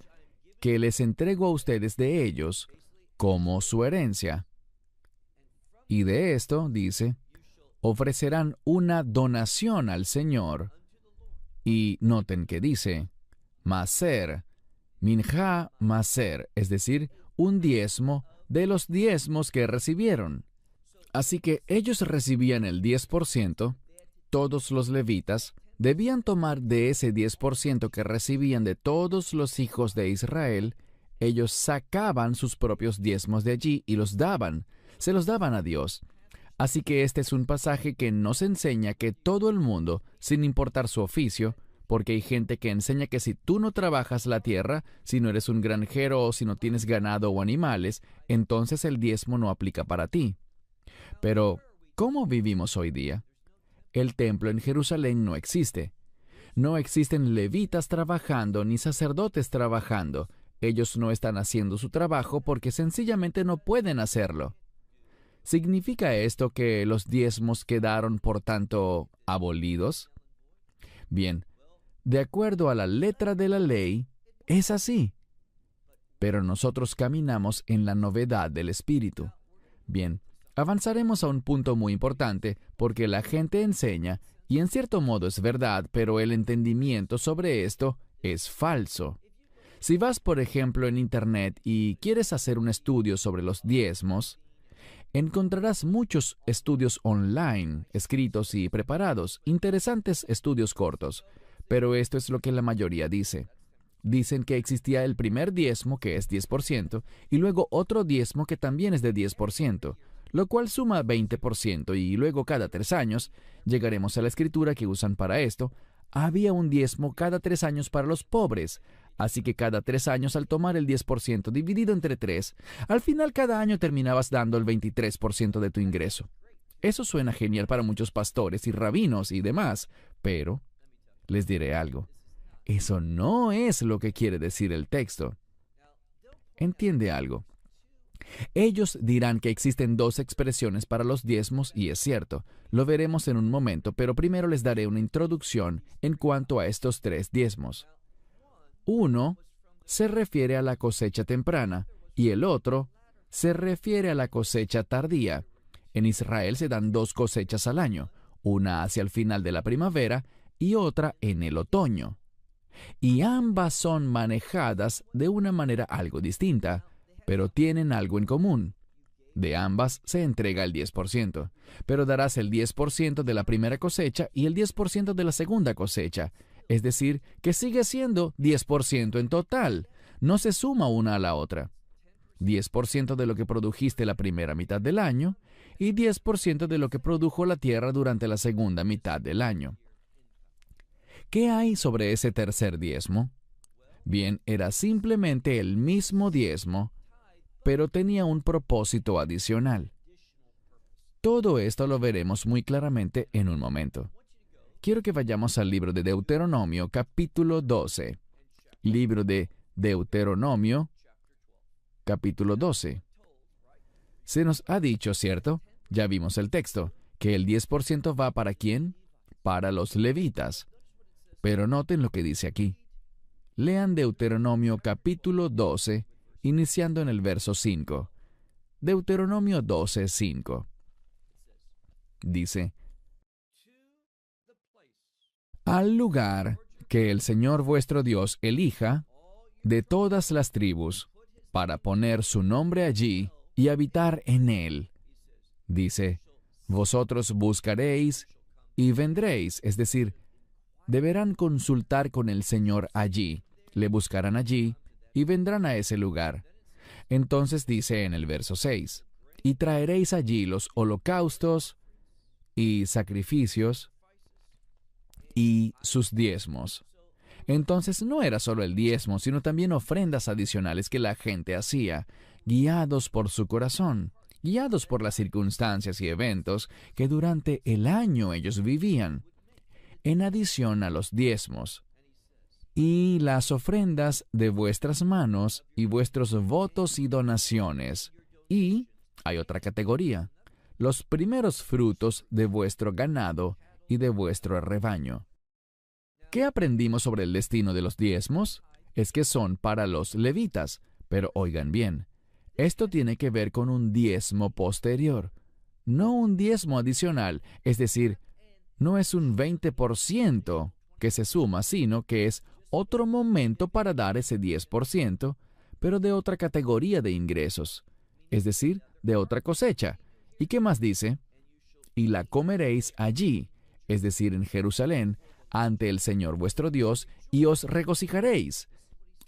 que les entrego a ustedes de ellos como su herencia. Y de esto, dice, ofrecerán una donación al Señor. Y noten que dice, maser, minjá maser, es decir, un diezmo de los diezmos que recibieron. Así que ellos recibían el 10%, todos los levitas debían tomar de ese 10% que recibían de todos los hijos de Israel. Ellos sacaban sus propios diezmos de allí y se los daban a Dios. Así que este es un pasaje que nos enseña que todo el mundo, sin importar su oficio, porque hay gente que enseña que si tú no trabajas la tierra, si no eres un granjero o si no tienes ganado o animales, entonces el diezmo no aplica para ti. Pero, ¿cómo vivimos hoy día? El templo en Jerusalén no existe. No existen levitas trabajando ni sacerdotes trabajando. Ellos no están haciendo su trabajo porque sencillamente no pueden hacerlo. ¿Significa esto que los diezmos quedaron, por tanto, abolidos? Bien, de acuerdo a la letra de la ley, es así. Pero nosotros caminamos en la novedad del Espíritu. Bien, avanzaremos a un punto muy importante porque la gente enseña, y en cierto modo es verdad, pero el entendimiento sobre esto es falso. Si vas, por ejemplo, en Internet y quieres hacer un estudio sobre los diezmos, encontrarás muchos estudios online, escritos y preparados, interesantes estudios cortos, pero esto es lo que la mayoría dice. Dicen que existía el primer diezmo, que es 10%, y luego otro diezmo que también es de 10%, lo cual suma 20%, y luego cada 3 años, llegaremos a la escritura que usan para esto, había un diezmo cada 3 años para los pobres. Así que cada 3 años, al tomar el 10% dividido entre 3, al final cada año terminabas dando el 23% de tu ingreso. Eso suena genial para muchos pastores y rabinos y demás, pero les diré algo. Eso no es lo que quiere decir el texto. ¿Entiende algo? Ellos dirán que existen 2 expresiones para los diezmos y es cierto, lo veremos en un momento, pero primero les daré una introducción en cuanto a estos 3 diezmos. Uno se refiere a la cosecha temprana y el otro se refiere a la cosecha tardía. En Israel se dan 2 cosechas al año, una hacia el final de la primavera y otra en el otoño. Y ambas son manejadas de una manera algo distinta, pero tienen algo en común. De ambas se entrega el 10%, pero darás el 10% de la primera cosecha y el 10% de la segunda cosecha. Es decir, que sigue siendo 10% en total. No se suma una a la otra. 10% de lo que produjiste la primera mitad del año y 10% de lo que produjo la tierra durante la segunda mitad del año. ¿Qué hay sobre ese tercer diezmo? Bien, era simplemente el mismo diezmo, pero tenía un propósito adicional. Todo esto lo veremos muy claramente en un momento. Quiero que vayamos al libro de Deuteronomio, capítulo 12. Libro de Deuteronomio, capítulo 12. Se nos ha dicho, ¿cierto? Ya vimos el texto, que el 10% va ¿para quién? Para los levitas. Pero noten lo que dice aquí. Lean Deuteronomio, capítulo 12, iniciando en el verso 5. Deuteronomio 12, 5. Dice: al lugar que el Señor vuestro Dios elija de todas las tribus, para poner su nombre allí y habitar en él. Dice, vosotros buscaréis y vendréis, es decir, deberán consultar con el Señor allí, le buscarán allí y vendrán a ese lugar. Entonces dice en el verso 6, y traeréis allí los holocaustos y sacrificios y sus diezmos. Entonces no era solo el diezmo, sino también ofrendas adicionales que la gente hacía, guiados por su corazón, guiados por las circunstancias y eventos que durante el año ellos vivían, en adición a los diezmos. Y las ofrendas de vuestras manos y vuestros votos y donaciones. Y hay otra categoría, los primeros frutos de vuestro ganado y de vuestro rebaño. ¿Qué aprendimos sobre el destino de los diezmos? Es que son para los levitas, pero oigan bien, esto tiene que ver con un diezmo posterior, no un diezmo adicional, es decir, no es un 20% que se suma, sino que es otro momento para dar ese 10%, pero de otra categoría de ingresos, es decir, de otra cosecha. ¿Y qué más dice? Y la comeréis allí, es decir, en Jerusalén, ante el Señor vuestro Dios, y os regocijaréis.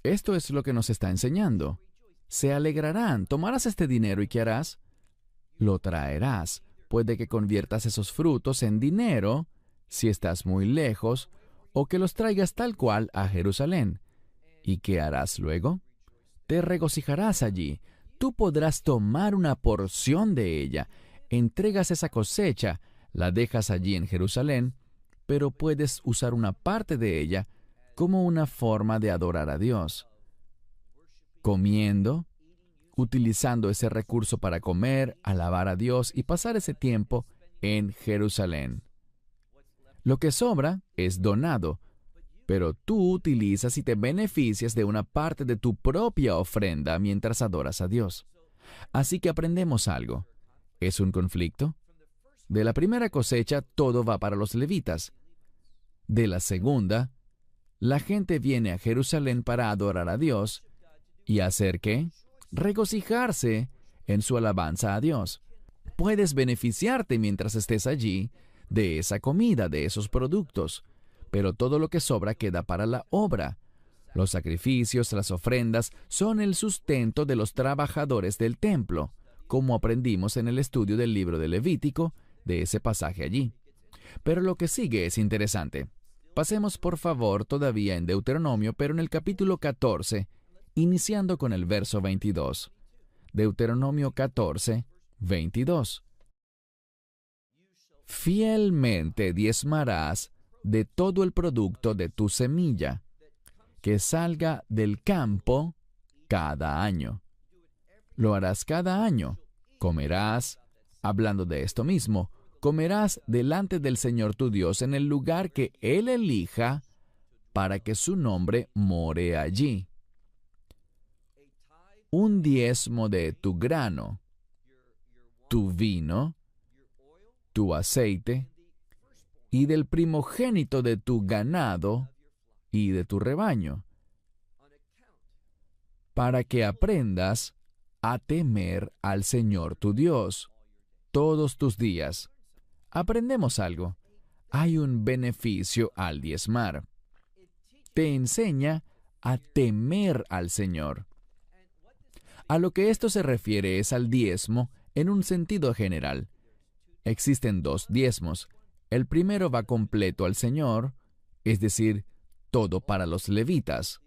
Esto es lo que nos está enseñando. Se alegrarán. Tomarás este dinero y ¿qué harás? Lo traerás. Puede que conviertas esos frutos en dinero, si estás muy lejos, o que los traigas tal cual a Jerusalén. ¿Y qué harás luego? Te regocijarás allí. Tú podrás tomar una porción de ella. Entregas esa cosecha, la dejas allí en Jerusalén, pero puedes usar una parte de ella como una forma de adorar a Dios. Comiendo, utilizando ese recurso para comer, alabar a Dios y pasar ese tiempo en Jerusalén. Lo que sobra es donado, pero tú utilizas y te beneficias de una parte de tu propia ofrenda mientras adoras a Dios. Así que aprendemos algo. ¿Es un conflicto? De la primera cosecha, todo va para los levitas. De la segunda, la gente viene a Jerusalén para adorar a Dios y ¿hacer qué? Regocijarse en su alabanza a Dios. Puedes beneficiarte mientras estés allí de esa comida, de esos productos, pero todo lo que sobra queda para la obra. Los sacrificios, las ofrendas, son el sustento de los trabajadores del templo, como aprendimos en el estudio del libro de Levítico, de ese pasaje allí. Pero lo que sigue es interesante. Pasemos por favor todavía en Deuteronomio, pero en el capítulo 14, iniciando con el verso 22. Deuteronomio 14, 22. Fielmente diezmarás de todo el producto de tu semilla, que salga del campo cada año. Lo harás cada año. Comerás, hablando de esto mismo, comerás delante del Señor tu Dios en el lugar que Él elija para que su nombre more allí. Un diezmo de tu grano, tu vino, tu aceite, y del primogénito de tu ganado y de tu rebaño, para que aprendas a temer al Señor tu Dios todos tus días. Aprendemos algo. Hay un beneficio al diezmar. Te enseña a temer al Señor. A lo que esto se refiere es al diezmo en un sentido general. Existen dos diezmos. El primero va completo al Señor, es decir, todo para los levitas.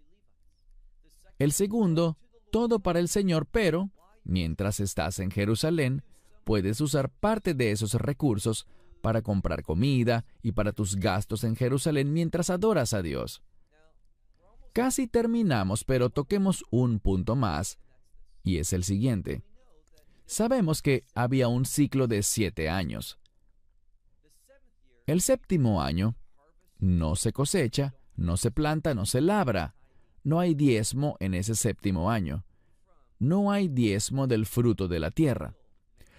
El segundo, todo para el Señor, pero, mientras estás en Jerusalén, puedes usar parte de esos recursos para comprar comida y para tus gastos en Jerusalén mientras adoras a Dios. Casi terminamos, pero toquemos un punto más, y es el siguiente. Sabemos que había un ciclo de 7 años. El séptimo año no se cosecha, no se planta, no se labra. No hay diezmo en ese séptimo año. No hay diezmo del fruto de la tierra.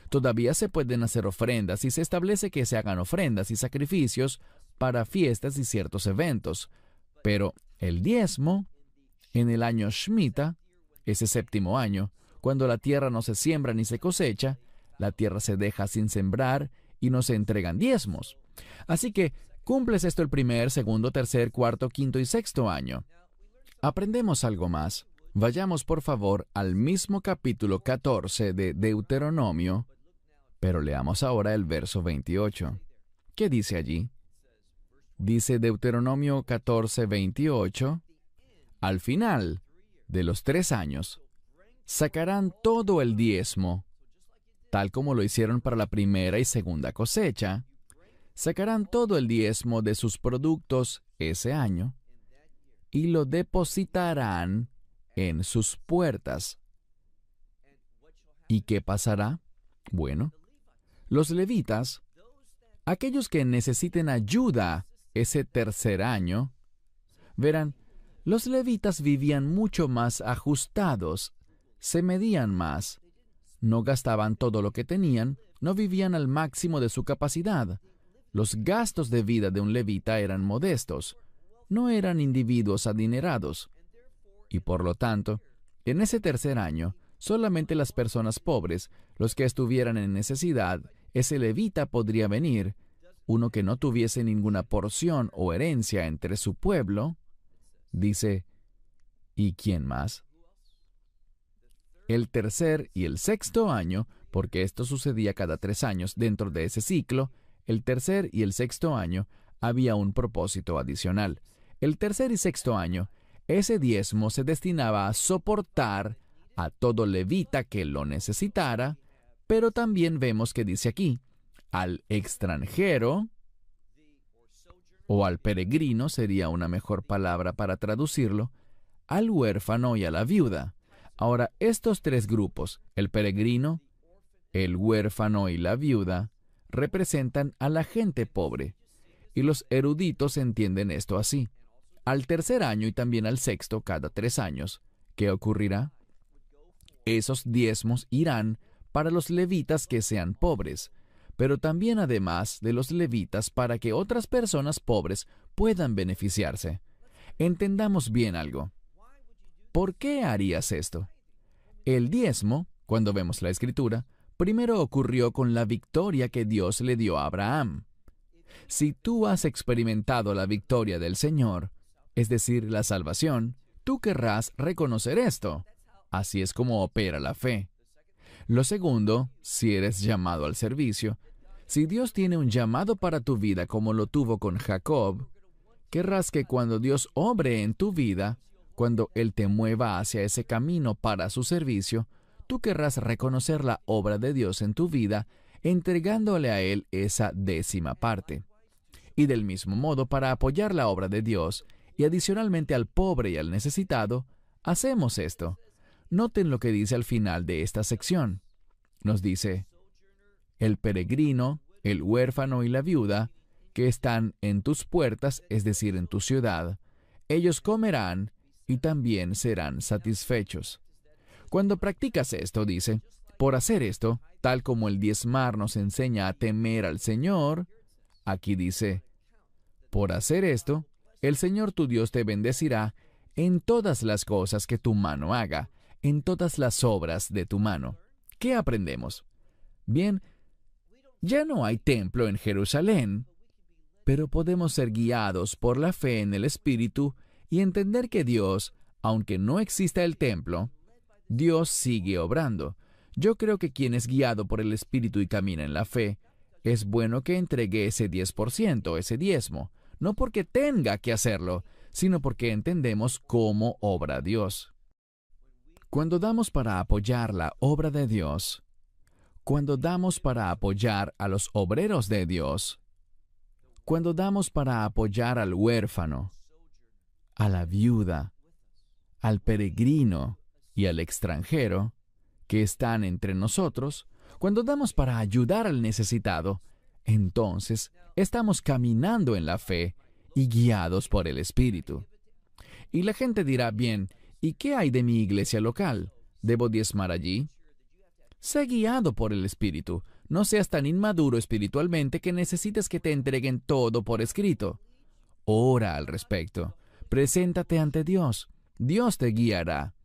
Todavía se pueden hacer ofrendas y se establece que se hagan ofrendas y sacrificios para fiestas y ciertos eventos. Pero el diezmo, en el año Shemitah, ese séptimo año, cuando la tierra no se siembra ni se cosecha, la tierra se deja sin sembrar y no se entregan diezmos. Así que cumples esto el primer, segundo, tercer, cuarto, quinto y sexto año. Aprendemos algo más. Vayamos por favor al mismo capítulo 14 de Deuteronomio, pero leamos ahora el verso 28. ¿Qué dice allí? Dice Deuteronomio 14:28, al final de los 3 años, sacarán todo el diezmo, tal como lo hicieron para la primera y segunda cosecha. Sacarán todo el diezmo de sus productos ese año y lo depositarán en sus puertas. ¿Y qué pasará? Bueno, los levitas, aquellos que necesiten ayuda ese tercer año, verán, los levitas vivían mucho más ajustados, se medían más, no gastaban todo lo que tenían, no vivían al máximo de su capacidad. Los gastos de vida de un levita eran modestos, no eran individuos adinerados. Y por lo tanto, en ese tercer año, solamente las personas pobres, los que estuvieran en necesidad, ese levita podría venir, uno que no tuviese ninguna porción o herencia entre su pueblo. Dice, ¿y quién más? El tercer y el sexto año, porque esto sucedía cada 3 años dentro de ese ciclo, el tercer y el sexto año había un propósito adicional. El tercer y sexto año, ese diezmo se destinaba a soportar a todo levita que lo necesitara, pero también vemos que dice aquí, al extranjero, o al peregrino sería una mejor palabra para traducirlo, al huérfano y a la viuda. Ahora, estos 3 grupos, el peregrino, el huérfano y la viuda, representan a la gente pobre, y los eruditos entienden esto así. Al tercer año y también al sexto, cada 3 años, ¿qué ocurrirá? Esos diezmos irán para los levitas que sean pobres, pero también además de los levitas para que otras personas pobres puedan beneficiarse. Entendamos bien algo. ¿Por qué harías esto? El diezmo, cuando vemos la Escritura, primero ocurrió con la victoria que Dios le dio a Abraham. Si tú has experimentado la victoria del Señor, es decir, la salvación, tú querrás reconocer esto. Así es como opera la fe. Lo segundo, si eres llamado al servicio, si Dios tiene un llamado para tu vida como lo tuvo con Jacob, querrás que cuando Dios obre en tu vida, cuando Él te mueva hacia ese camino para su servicio, tú querrás reconocer la obra de Dios en tu vida, entregándole a Él esa 10ª parte. Y del mismo modo, para apoyar la obra de Dios, y adicionalmente al pobre y al necesitado, hacemos esto. Noten lo que dice al final de esta sección. Nos dice, el peregrino, el huérfano y la viuda, que están en tus puertas, es decir, en tu ciudad, ellos comerán y también serán satisfechos. Cuando practicas esto, dice, por hacer esto, tal como el diezmar nos enseña a temer al Señor, aquí dice, por hacer esto, el Señor tu Dios te bendecirá en todas las cosas que tu mano haga, en todas las obras de tu mano. ¿Qué aprendemos? Bien, ya no hay templo en Jerusalén, pero podemos ser guiados por la fe en el Espíritu y entender que Dios, aunque no exista el templo, Dios sigue obrando. Yo creo que quien es guiado por el Espíritu y camina en la fe, es bueno que entregue ese 10%, ese diezmo, no porque tenga que hacerlo, sino porque entendemos cómo obra Dios. Cuando damos para apoyar la obra de Dios, cuando damos para apoyar a los obreros de Dios, cuando damos para apoyar al huérfano, a la viuda, al peregrino y al extranjero que están entre nosotros, cuando damos para ayudar al necesitado, entonces estamos caminando en la fe y guiados por el Espíritu. Y la gente dirá, bien, ¿y qué hay de mi iglesia local? ¿Debo diezmar allí? Sé guiado por el Espíritu. No seas tan inmaduro espiritualmente que necesites que te entreguen todo por escrito. Ora al respecto. Preséntate ante Dios. Dios te guiará.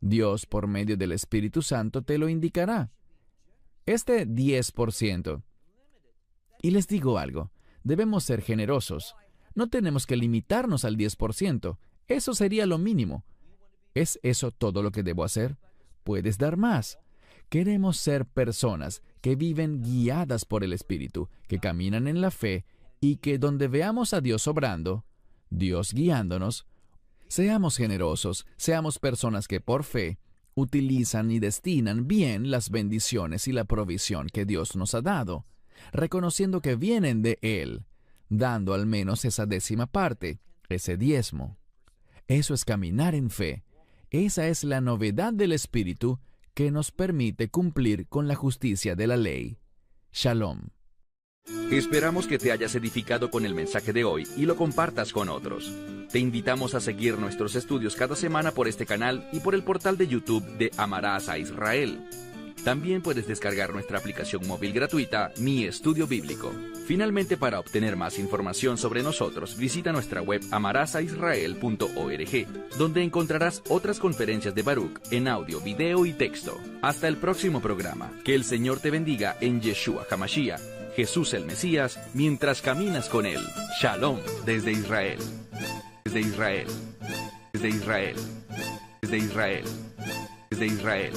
Dios, por medio del Espíritu Santo, te lo indicará. Este 10%. Y les digo algo. Debemos ser generosos. No tenemos que limitarnos al 10%. Eso sería lo mínimo. ¿Es eso todo lo que debo hacer? Puedes dar más. Queremos ser personas que viven guiadas por el Espíritu, que caminan en la fe y que donde veamos a Dios obrando, Dios guiándonos, seamos generosos, seamos personas que por fe utilizan y destinan bien las bendiciones y la provisión que Dios nos ha dado, reconociendo que vienen de Él, dando al menos esa 10ª parte, ese diezmo. Eso es caminar en fe. Esa es la novedad del Espíritu que nos permite cumplir con la justicia de la ley. Shalom. Esperamos que te hayas edificado con el mensaje de hoy y lo compartas con otros. Te invitamos a seguir nuestros estudios cada semana por este canal y por el portal de YouTube de Amarás a Israel. También puedes descargar nuestra aplicación móvil gratuita, Mi Estudio Bíblico. Finalmente, para obtener más información sobre nosotros, visita nuestra web amarasaisrael.org, donde encontrarás otras conferencias de Baruch en audio, video y texto. Hasta el próximo programa. Que el Señor te bendiga en Yeshua HaMashiach, Jesús el Mesías, mientras caminas con Él. Shalom desde Israel. Desde Israel. Desde Israel. Desde Israel. Desde Israel.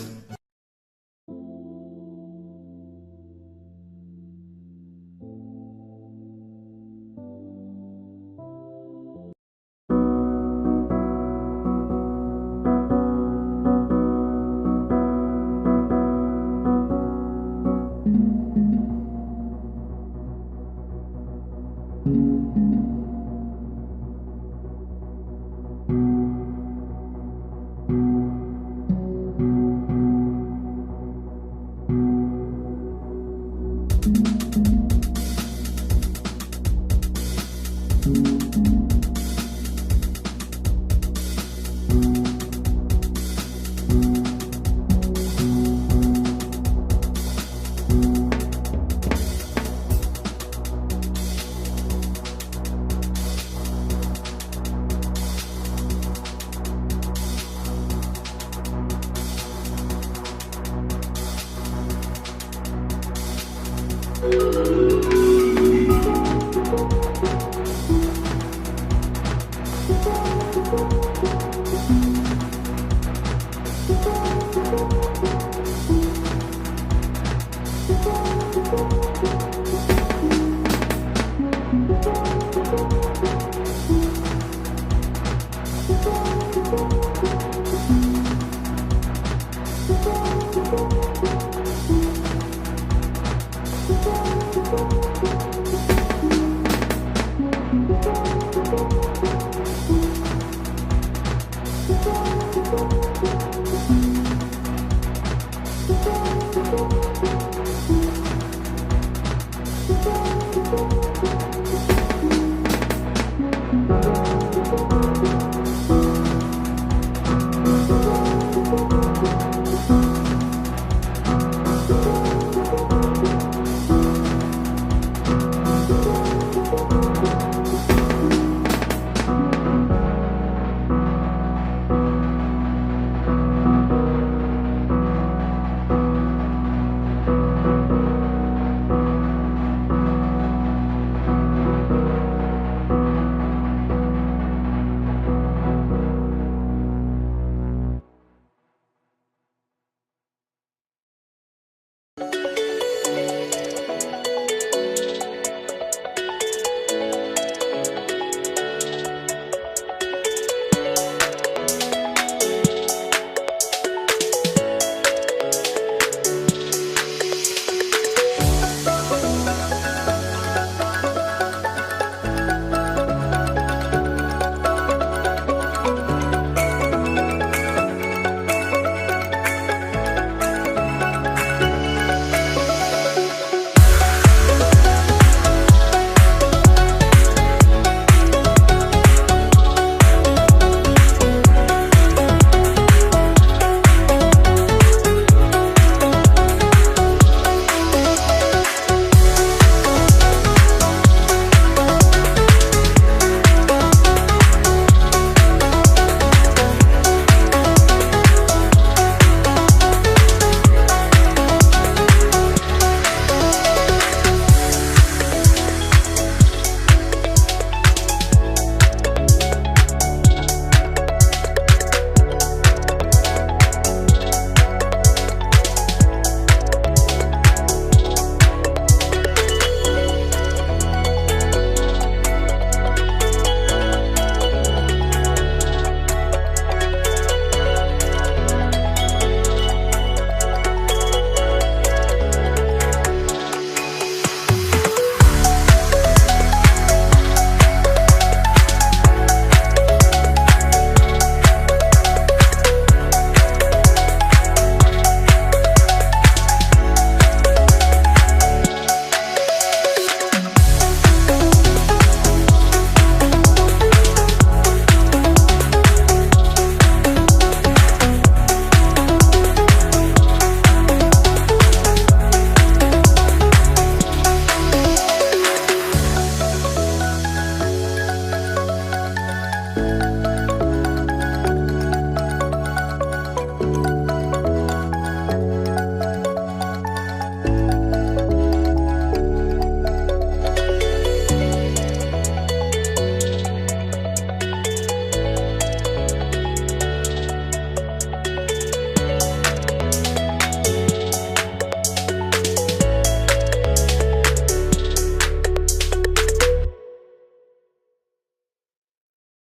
Thank you.